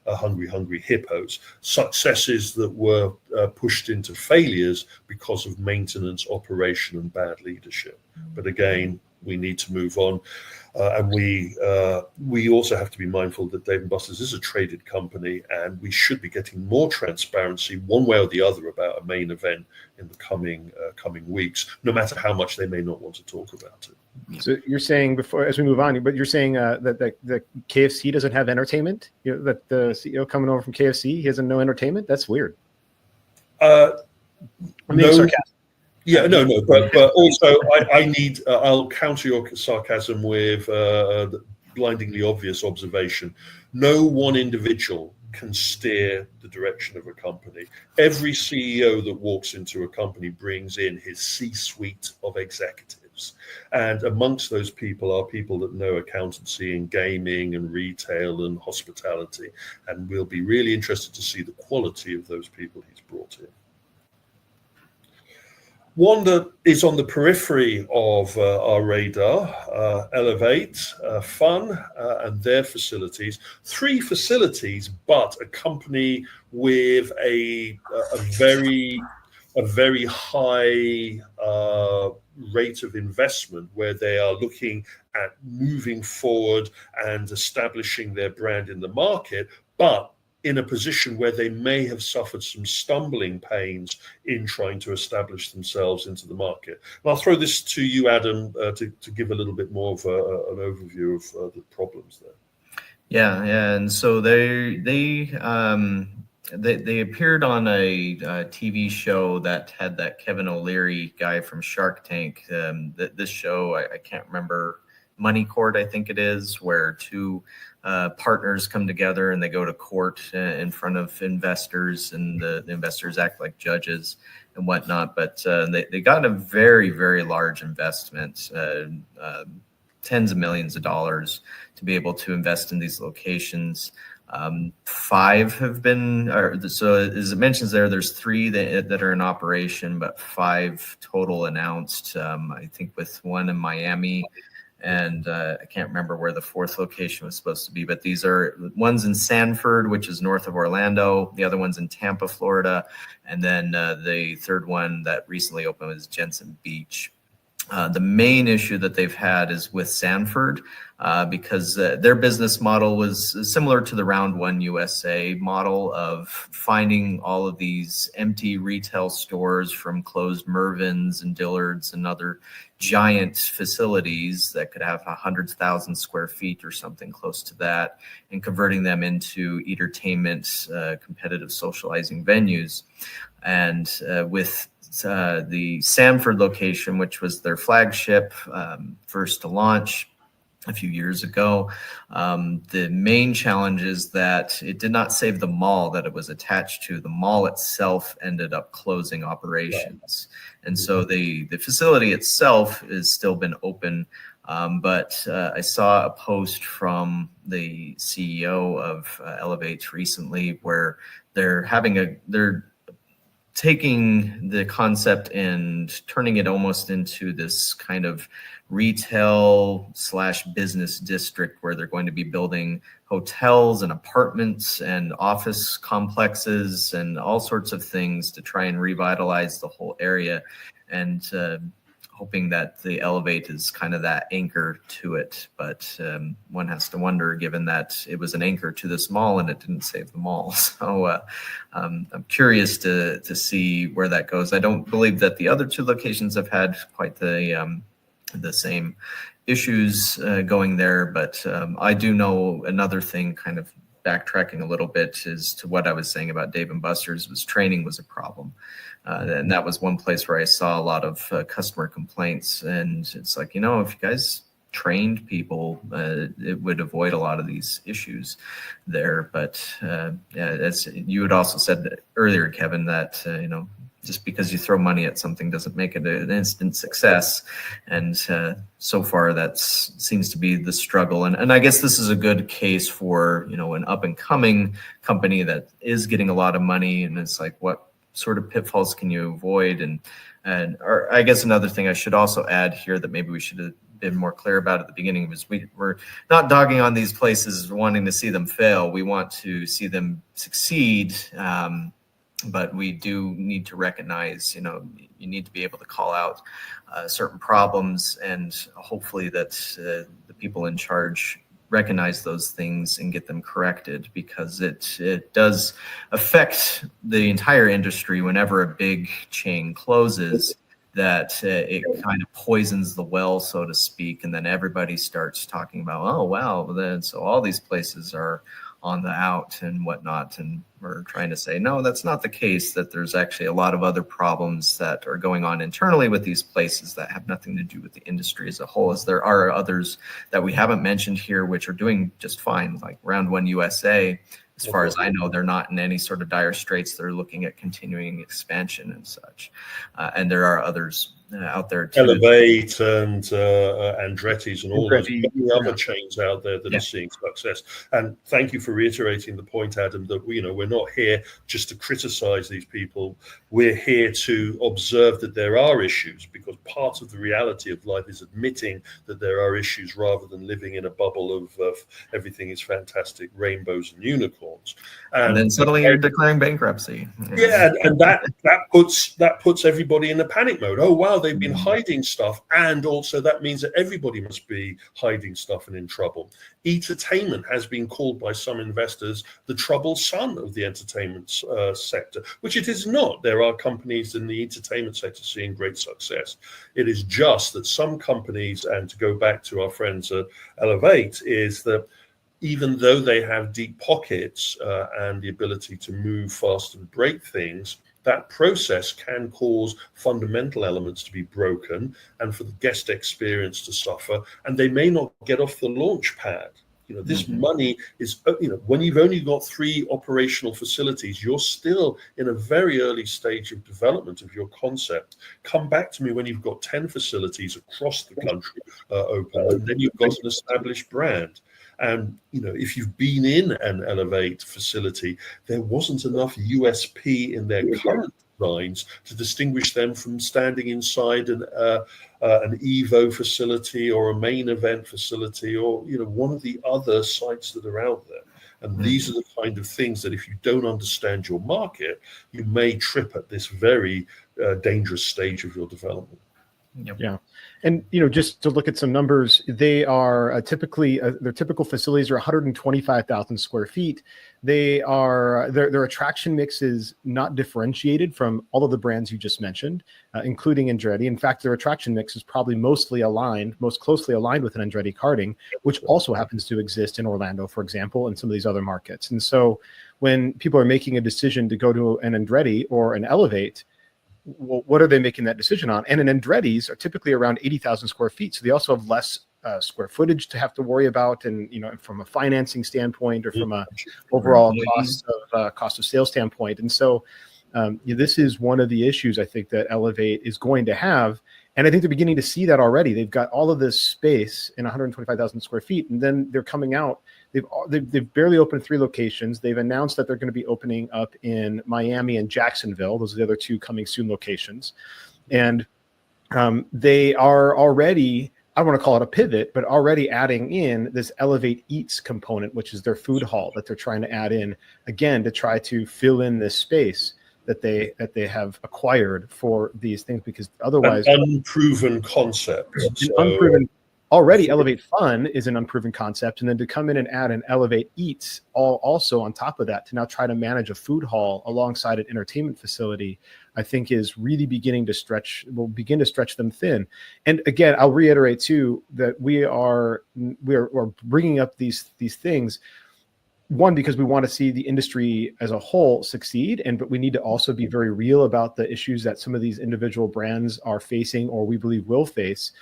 Hungry Hippos, successes that were pushed into failures because of maintenance, operation, and bad leadership. But again, we need to move on. And we also have to be mindful that Dave & Buster's is a traded company, and we should be getting more transparency one way or the other about a main event in the coming weeks, no matter how much they may not want to talk about it. So you're saying, before, as we move on, but you're saying that the KFC doesn't have entertainment? That the CEO coming over from KFC, he doesn't know entertainment? That's weird. I'm being sarcastic. Yeah, no, but also I'll counter your sarcasm with the blindingly obvious observation. No one individual can steer the direction of a company. Every CEO that walks into a company brings in his C-suite of executives. And amongst those people are people that know accountancy and gaming and retail and hospitality. And we'll be really interested to see the quality of those people he's brought in. One that is on the periphery of our radar, Elevate, Fun, and their facilities. 3 facilities, but a company with a very high rate of investment, where they are looking at moving forward and establishing their brand in the market, but in a position where they may have suffered some stumbling pains in trying to establish themselves into the market. And I'll throw this to you, Adam, to give a little bit more of an overview of the problems there. Yeah, and so they appeared on a TV show that had that Kevin O'Leary guy from Shark Tank. This show, I can't remember, Money Court, I think it is, where 2 partners come together and they go to court in front of investors, and the investors act like judges and whatnot. But they got a very, very large investment, tens of millions of dollars, to be able to invest in these locations. 5 have been, so as it mentions there's 3 that are in operation, but 5 total announced. I think with one in Miami, and I can't remember where the 4th location was supposed to be, but these are one's in Sanford, which is north of Orlando. The other one's in Tampa, Florida. And then the 3rd one that recently opened was Jensen Beach. The main issue that they've had is with Sanford, because their business model was similar to the Round One USA model of finding all of these empty retail stores from closed Mervyn's and Dillard's and other giant facilities that could have 100,000 square feet or something close to that, and converting them into entertainment, competitive socializing venues. And with the Sanford location, which was their flagship, first to launch a few years ago, the main challenge is that it did not save the mall that it was attached to. The mall itself ended up closing operations. And so the facility itself has still been open. But I saw a post from the CEO of Elevate recently where they're taking the concept and turning it almost into this kind of retail/business district where they're going to be building hotels and apartments and office complexes and all sorts of things to try and revitalize the whole area, and hoping that the Elevate is kind of that anchor to it. But one has to wonder, given that it was an anchor to this mall and it didn't save the mall. So I'm curious to see where that goes. I don't believe that the other 2 locations have had quite the same issues going there. But I do know another thing, kind of backtracking a little bit, is to what I was saying about Dave & Buster's, was training was a problem. And that was one place where I saw a lot of customer complaints. And it's like, if you guys trained people, it would avoid a lot of these issues there. But as you had also said earlier, Kevin, that just because you throw money at something doesn't make it an instant success. And so far, that seems to be the struggle. And I guess this is a good case for, an up and coming company that is getting a lot of money. And it's like, what sort of pitfalls can you avoid? Or I guess another thing I should also add here that maybe we should have been more clear about at the beginning was we're not dogging on these places wanting to see them fail. We want to see them succeed. But we do need to recognize, you need to be able to call out certain problems, and hopefully that the people in charge recognize those things and get them corrected, because it does affect the entire industry whenever a big chain closes, that it kind of poisons the well, so to speak, and then everybody starts talking about, oh, wow, then so all these places are on the out and whatnot. And we're trying to say, no, that's not the case, that there's actually a lot of other problems that are going on internally with these places that have nothing to do with the industry as a whole, as there are others that we haven't mentioned here, which are doing just fine, like Round One USA. As far as I know, they're not in any sort of dire straits. They're looking at continuing expansion and such. And there are others out there too. Elevate and Andretti's and all those many other chains out there that are seeing success. And thank you for reiterating the point, Adam, that we're not here just to criticize these people. We're here to observe that there are issues, because part of the reality of life is admitting that there are issues rather than living in a bubble of everything is fantastic, rainbows and unicorns. And then suddenly you're declaring bankruptcy. Yeah, and that puts everybody in a panic mode. Oh, wow, they've been hiding stuff, and also that means that everybody must be hiding stuff and in trouble. Entertainment has been called by some investors the troubled son of the entertainment sector, which it is not. There are companies in the entertainment sector seeing great success. It is just that some companies, and to go back to our friends at Elevate, is that even though they have deep pockets and the ability to move fast and break things, that process can cause fundamental elements to be broken and for the guest experience to suffer, and they may not get off the launch pad. This money is, when you've only got 3 operational facilities, you're still in a very early stage of development of your concept. Come back to me when you've got 10 facilities across the country open, and then you've got an established brand. And, if you've been in an Elevate facility, there wasn't enough USP in their current designs to distinguish them from standing inside an Evo facility or a main event facility, or, one of the other sites that are out there. And these are the kind of things that if you don't understand your market, you may trip at this very dangerous stage of your development. Yep. Yeah. And, just to look at some numbers, they are typically, their typical facilities are 125,000 square feet. Their attraction mix is not differentiated from all of the brands you just mentioned, including Andretti. In fact, their attraction mix is probably most closely aligned with an Andretti karting, which also happens to exist in Orlando, for example, and some of these other markets. And so when people are making a decision to go to an Andretti or an Elevate, well, what are they making that decision on? And an Andretti's are typically around 80,000 square feet. So they also have less square footage to have to worry about. And, from a financing standpoint or from a overall cost of sales standpoint. And so this is one of the issues I think that Elevate is going to have. And I think they're beginning to see that already. They've got all of this space in 125,000 square feet, and then they're coming out. They've barely opened 3 locations. They've announced that they're going to be opening up in Miami and Jacksonville. Those are the other 2 coming soon locations. And they are already, I want to call it a pivot, but already adding in this Elevate Eats component, which is their food hall that they're trying to add in, again, to try to fill in this space that they have acquired for these things, because otherwise an unproven concept. Already Elevate Fun is an unproven concept, and then to come in and add an Elevate Eats also on top of that to now try to manage a food hall alongside an entertainment facility, I think is really begin to stretch them thin. And again, I'll reiterate too that we're bringing up these things. One, because we want to see the industry as a whole succeed, but we need to also be very real about the issues that some of these individual brands are facing or we believe will face.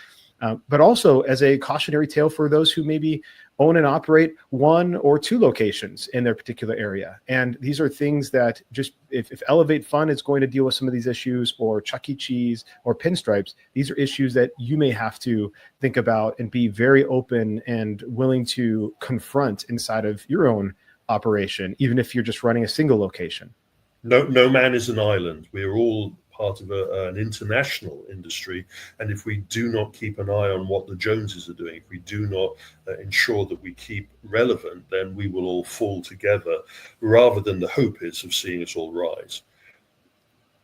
but also as a cautionary tale for those who maybe own and operate 1 or 2 locations in their particular area. And these are things that just, if Elevate Fun is going to deal with some of these issues, or Chuck E. Cheese or Pinstripes, these are issues that you may have to think about and be very open and willing to confront inside of your own operation, even if you're just running a single location. No man is an island. We're all part of an international industry, and if we do not keep an eye on what the Joneses are doing, if we do not ensure that we keep relevant, then we will all fall together, rather than the hope is of seeing us all rise.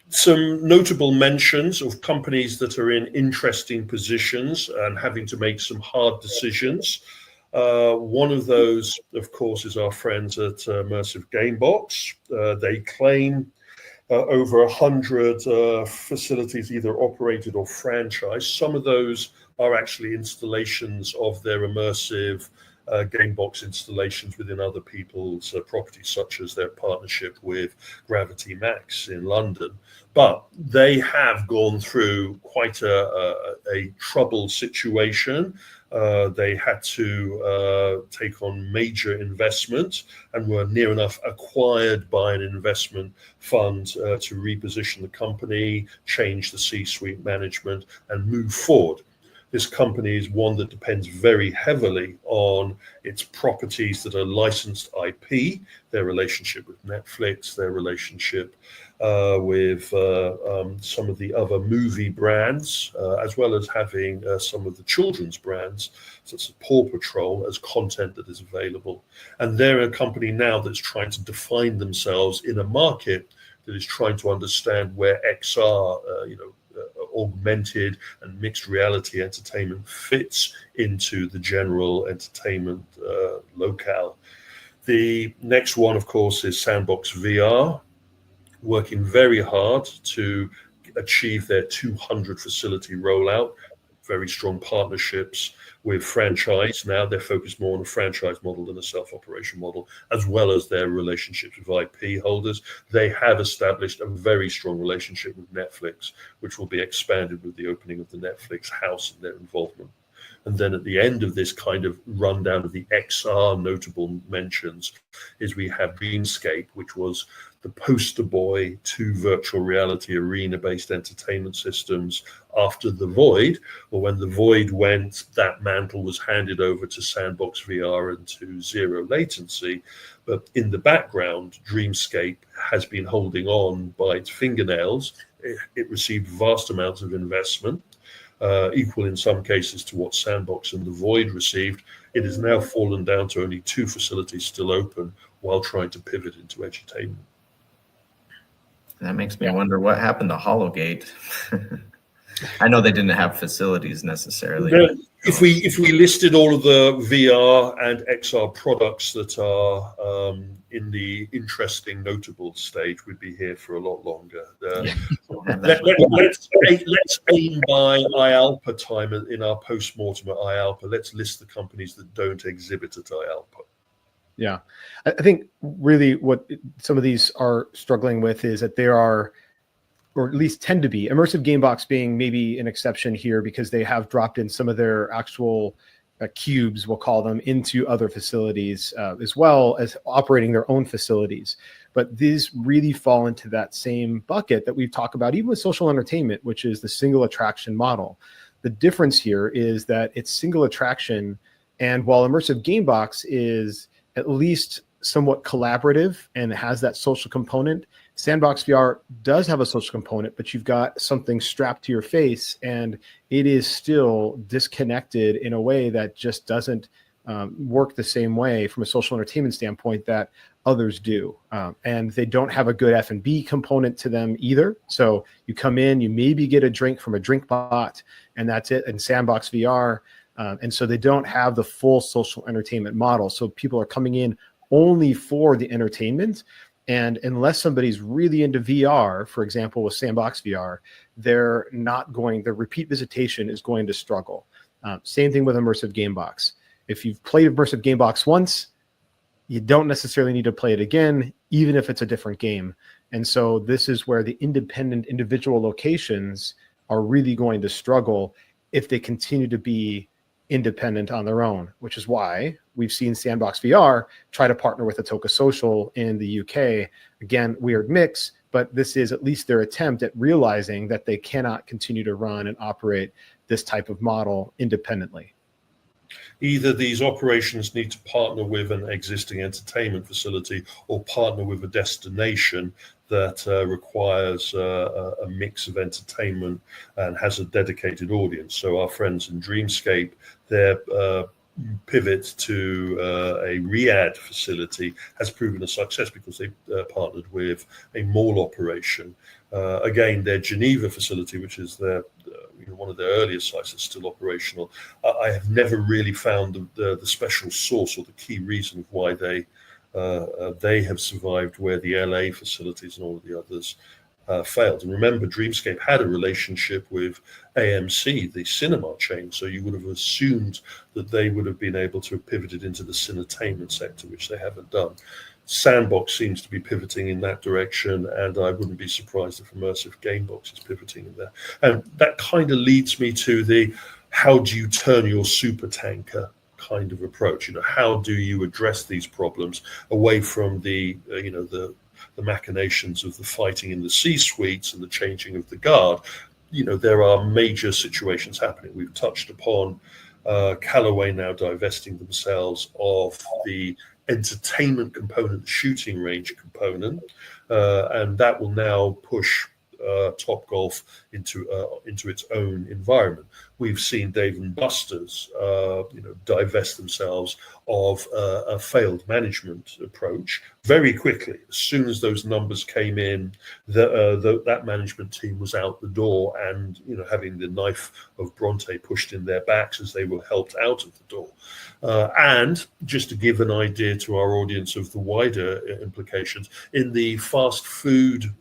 Some notable mentions of companies that are in interesting positions and having to make some hard decisions. One of those, of course, is our friends at Immersive Gamebox. They claim over 100 facilities, either operated or franchised. Some of those are actually installations of their immersive Gamebox installations within other people's properties, such as their partnership with Gravity Max in London. But they have gone through quite a troubled situation. They had to take on major investment and were near enough acquired by an investment fund to reposition the company, change the C-suite management, and move forward. This company is one that depends very heavily on its properties that are licensed IP, their relationship with Netflix, their relationship with some of the other movie brands, as well as having some of the children's brands, such as Paw Patrol, as content that is available. And they're a company now that's trying to define themselves in a market that is trying to understand where XR, augmented and mixed reality entertainment fits into the general entertainment locale. The next one, of course, is Sandbox VR, working very hard to achieve their 200 facility rollout. Very strong partnerships with franchise. Now they're focused more on a franchise model than a self-operation model, as well as their relationships with IP holders. They have established a very strong relationship with Netflix, which will be expanded with the opening of the Netflix house and their involvement. And then at the end of this kind of rundown of the XR notable mentions is we have Dreamscape, which was the poster boy to virtual reality arena-based entertainment systems after the Void. Or when the Void went, that mantle was handed over to Sandbox VR and to Zero Latency. But in the background, Dreamscape has been holding on by its fingernails. It received vast amounts of investment, equal in some cases to what Sandbox and the Void received. It has now fallen down to only 2 facilities still open while trying to pivot into edutainment. That makes me wonder what happened to Hollowgate. I know they didn't have facilities necessarily. If we listed all of the VR and XR products that are in the interesting, notable stage, we'd be here for a lot longer. Let's aim by IALPA time in our post-mortem at IALPA. Let's list the companies that don't exhibit at IALPA. Yeah, I think really what some of these are struggling with is that there are, or at least tend to be, Immersive Gamebox being maybe an exception here because they have dropped in some of their actual cubes, we'll call them, into other facilities, as well as operating their own facilities. But these really fall into that same bucket that we've talked about, even with social entertainment, which is the single attraction model. The difference here is that it's single attraction, and while Immersive Gamebox is at least somewhat collaborative and has that social component, Sandbox VR does have a social component, but you've got something strapped to your face and it is still disconnected in a way that just doesn't work the same way from a social entertainment standpoint that others do. And they don't have a good F&B component to them either. So you come in, you maybe get a drink from a drink bot, and that's it in Sandbox VR. And so they don't have the full social entertainment model. So people are coming in only for the entertainment. And unless somebody's really into VR, for example, with Sandbox VR, their repeat visitation is going to struggle. Same thing with Immersive Gamebox. If you've played Immersive Gamebox once, you don't necessarily need to play it again, even if it's a different game. And so this is where the independent individual locations are really going to struggle if they continue to be independent on their own, which is why we've seen Sandbox VR try to partner with Atoka Social in the UK. Again, weird mix, but this is at least their attempt at realizing that they cannot continue to run and operate this type of model independently. Either these operations need to partner with an existing entertainment facility or partner with a destination that requires a mix of entertainment and has a dedicated audience. So our friends in Dreamscape, their pivot to a Riyadh facility has proven a success because they partnered with a mall operation. Again, their Geneva facility, which is their one of their earliest sites, is still operational. I have never really found the special source or the key reason why they have survived where the LA facilities and all of the others failed. And remember, Dreamscape had a relationship with AMC, the cinema chain, so you would have assumed that they would have been able to have pivoted into the cinetainment sector, which they haven't done. Sandbox seems to be pivoting in that direction, and I wouldn't be surprised if Immersive Gamebox is pivoting in there. And that kind of leads me to the how do you turn your super tanker kind of approach? How do you address these problems away from the machinations of the fighting in the C-suites and the changing of the guard? There are major situations happening. We've touched upon Callaway now divesting themselves of the entertainment component, the shooting range component, and that will now push Topgolf into its own environment. We've seen Dave & Buster's divest themselves of a failed management approach very quickly. As soon as those numbers came in, that management team was out the door, and having the knife of Bronte pushed in their backs as they were helped out of the door. And just to give an idea to our audience of the wider implications, in the fast food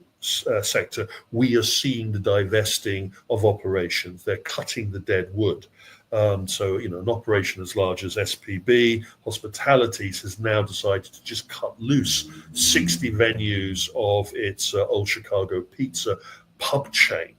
sector, we are seeing the divesting of operations. They're cutting the dead wood. So, an operation as large as SPB Hospitalities has now decided to just cut loose 60 venues of its Old Chicago Pizza pub chain.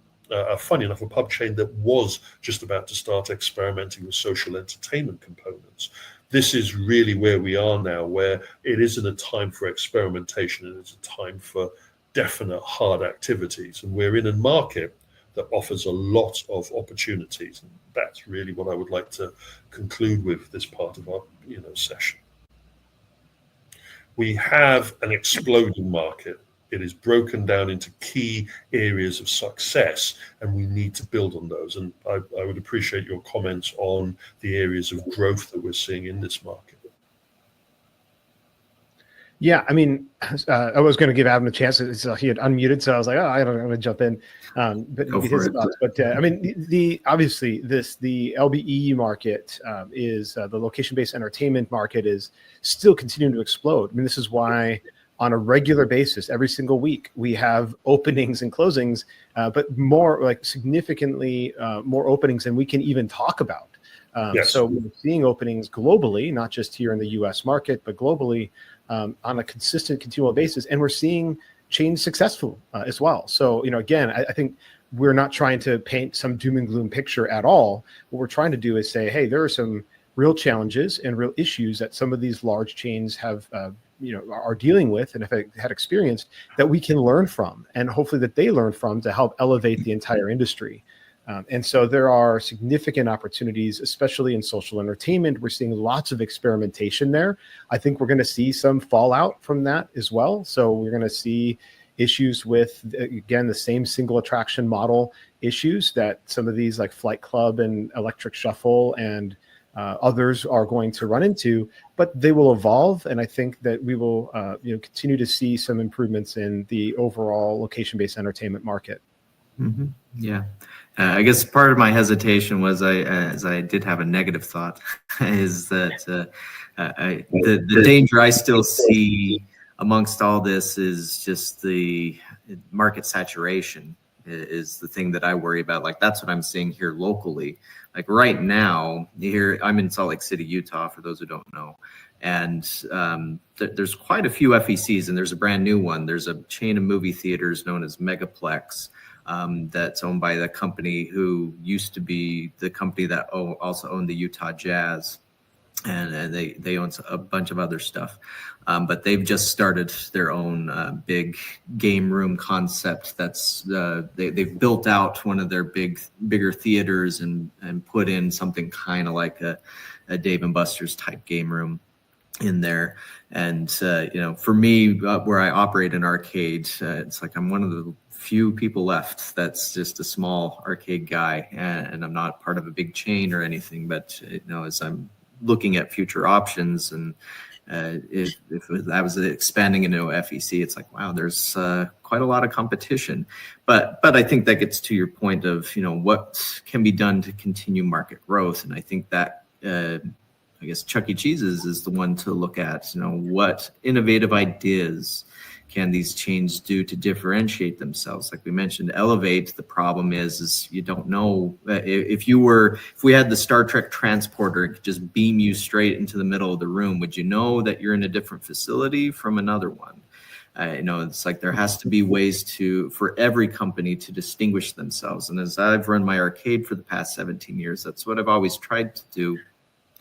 Funny enough, a pub chain that was just about to start experimenting with social entertainment components. This is really where we are now, where it isn't a time for experimentation, and it's a time for definite hard activities. And we're in a market that offers a lot of opportunities. And that's really what I would like to conclude with this part of our session. We have an exploding market. It is broken down into key areas of success, and we need to build on those. And I would appreciate your comments on the areas of growth that we're seeing in this market. Yeah, I mean, I was going to give Adam a chance. He had unmuted, so I was like, "Oh, I don't want to jump in." But his thoughts. But I mean, the LBE market is the location-based entertainment market is still continuing to explode. I mean, this is why on a regular basis, every single week, we have openings and closings, but significantly more openings than we can even talk about. Yes. So we're seeing openings globally, not just here in the U.S. market, but globally. On a consistent, continual basis, and we're seeing chains successful as well. So, again, I think we're not trying to paint some doom and gloom picture at all. What we're trying to do is say, hey, there are some real challenges and real issues that some of these large chains have, are dealing with and have had experienced that we can learn from, and hopefully that they learn from to help elevate the entire industry. And so there are significant opportunities, especially in social entertainment. We're seeing lots of experimentation there. I think we're going to see some fallout from that as well. So we're going to see issues with, again, the same single attraction model issues that some of these like Flight Club and Electric Shuffle and others are going to run into, but they will evolve. And I think that we will continue to see some improvements in the overall location-based entertainment market. Mm-hmm. Yeah. I guess part of my hesitation was I did have a negative thought is that the danger I still see amongst all this is just the market saturation is the thing that I worry about. Like, that's what I'm seeing here locally. Like right now here, I'm in Salt Lake City, Utah, for those who don't know. And there's quite a few FECs, and there's a brand new one. There's a chain of movie theaters known as Megaplex. that's owned by the company who used to be the company that also owned the Utah Jazz. And they own a bunch of other stuff. But they've just started their own big game room concept. That's they've built out one of their bigger theaters and put in something kind of like a Dave and Buster's type game room in there. And for me, where I operate an arcade, it's like I'm one of the few people left that's just a small arcade guy, and I'm not part of a big chain or anything. But as I'm looking at future options, and if I was expanding into FEC, it's like, wow, there's quite a lot of competition. But I think that gets to your point of what can be done to continue market growth, and I think that I guess Chuck E. Cheese's is the one to look at. What innovative ideas can these chains do to differentiate themselves? Like we mentioned, Elevate, the problem is you don't know if we had the Star Trek transporter, it could just beam you straight into the middle of the room. Would you know that you're in a different facility from another one? It's like there has to be ways for every company to distinguish themselves. And as I've run my arcade for the past 17 years, that's what I've always tried to do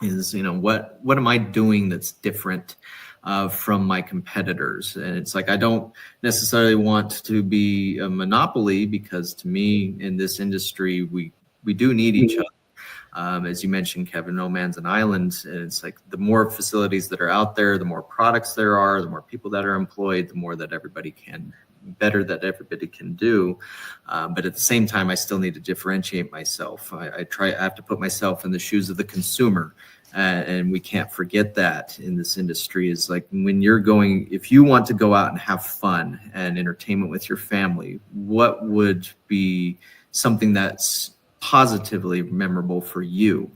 is, what am I doing that's different from my competitors? And it's like, I don't necessarily want to be a monopoly, because to me in this industry, we do need each other. As you mentioned, Kevin, no man's an island. And it's like the more facilities that are out there, the more products there are, the more people that are employed, the more that everybody can do. But at the same time, I still need to differentiate myself. I have to put myself in the shoes of the consumer. And we can't forget that in this industry is like if you want to go out and have fun and entertainment with your family, what would be something that's positively memorable for you?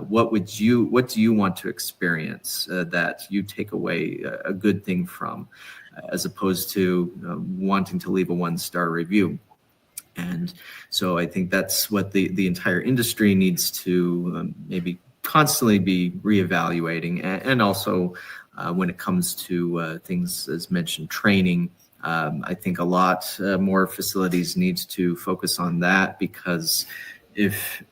What do you want to experience that you take away a good thing from, as opposed to wanting to leave a 1-star review? And so I think that's what the entire industry needs to maybe constantly be reevaluating. And also when it comes to things, as mentioned, training, I think a lot more facilities need to focus on that, because if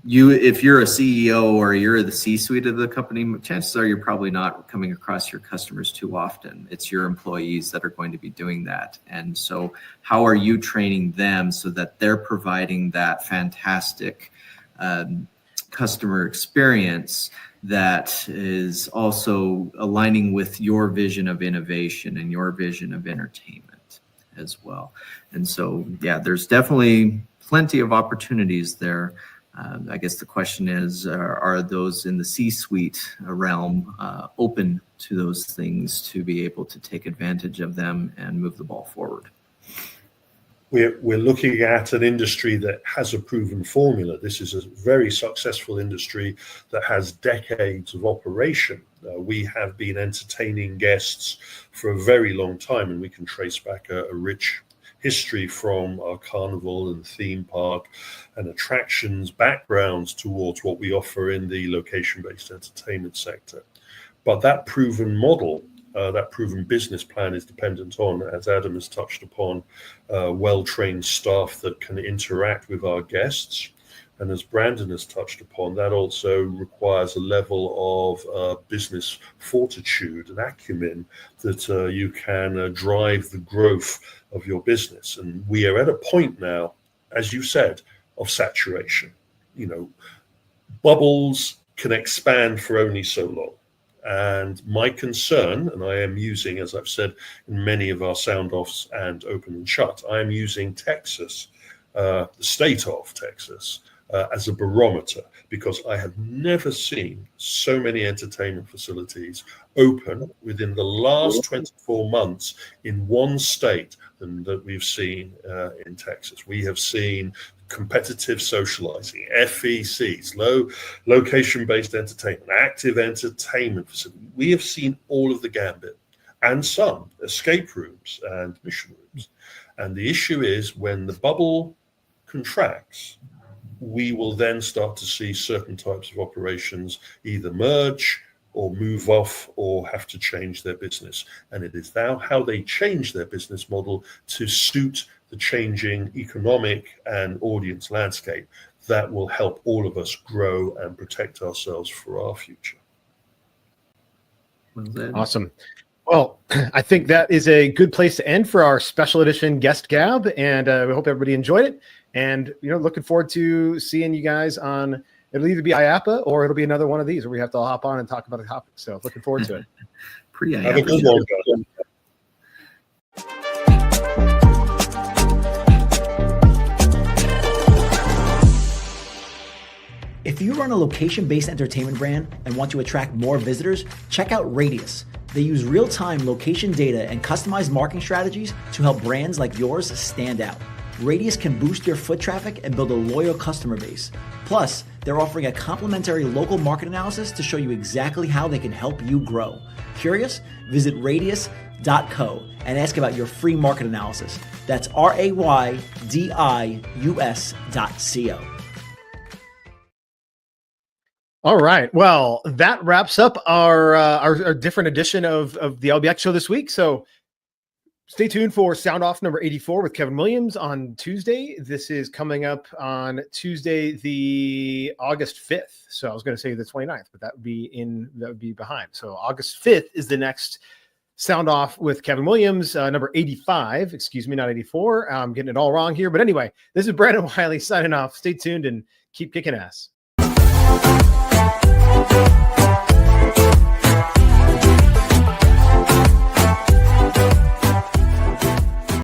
you're a CEO or you're the C-suite of the company, chances are you're probably not coming across your customers too often. It's your employees that are going to be doing that. And so how are you training them so that they're providing that fantastic customer experience that is also aligning with your vision of innovation and your vision of entertainment as well? And so, yeah, there's definitely plenty of opportunities there. I guess the question is, are those in the C-suite realm open to those things to be able to take advantage of them and move the ball forward? We're looking at an industry that has a proven formula. This is a very successful industry that has decades of operation. We have been entertaining guests for a very long time, and we can trace back a rich history from our carnival and theme park and attractions backgrounds towards what we offer in the location-based entertainment sector. But that proven model, that proven business plan is dependent on, as Adam has touched upon, well-trained staff that can interact with our guests. And as Brandon has touched upon, that also requires a level of business fortitude and acumen that you can drive the growth of your business. And we are at a point now, as you said, of saturation. Bubbles can expand for only so long. And my concern, and I am using, as I've said in many of our sound offs and open and shut, I am using Texas, the state of Texas, as a barometer, because I have never seen so many entertainment facilities open within the last 24 months in one state than that we've seen in Texas. We have seen competitive socializing, FECs, location-based entertainment, active entertainment facilities. We have seen all of the gambit, and some escape rooms and mission rooms. And the issue is, when the bubble contracts, we will then start to see certain types of operations either merge or move off or have to change their business. And it is now how they change their business model to suit the changing economic and audience landscape that will help all of us grow and protect ourselves for our future. Awesome. Well, I think that is a good place to end for our special edition Guest Gab, and we hope everybody enjoyed it. And looking forward to seeing you guys on. It'll either be IAPA or it'll be another one of these where we have to all hop on and talk about a topic. So looking forward to it. Have a good one, guys. If you run a location-based entertainment brand and want to attract more visitors, check out Radius. They use real-time location data and customized marketing strategies to help brands like yours stand out. Radius can boost your foot traffic and build a loyal customer base. Plus, they're offering a complimentary local market analysis to show you exactly how they can help you grow. Curious? Visit radius.co and ask about your free market analysis. That's RAYDIUS.co. All right. Well, that wraps up our different edition of the LBX show this week. So stay tuned for Sound Off number 84 with Kevin Williams on Tuesday. This is coming up on Tuesday, the August 5th. So I was going to say the 29th, but that would be behind. So August 5th is the next Sound Off with Kevin Williams, number 85. Excuse me, not 84. I'm getting it all wrong here. But anyway, this is Brandon Wiley signing off. Stay tuned and keep kicking ass.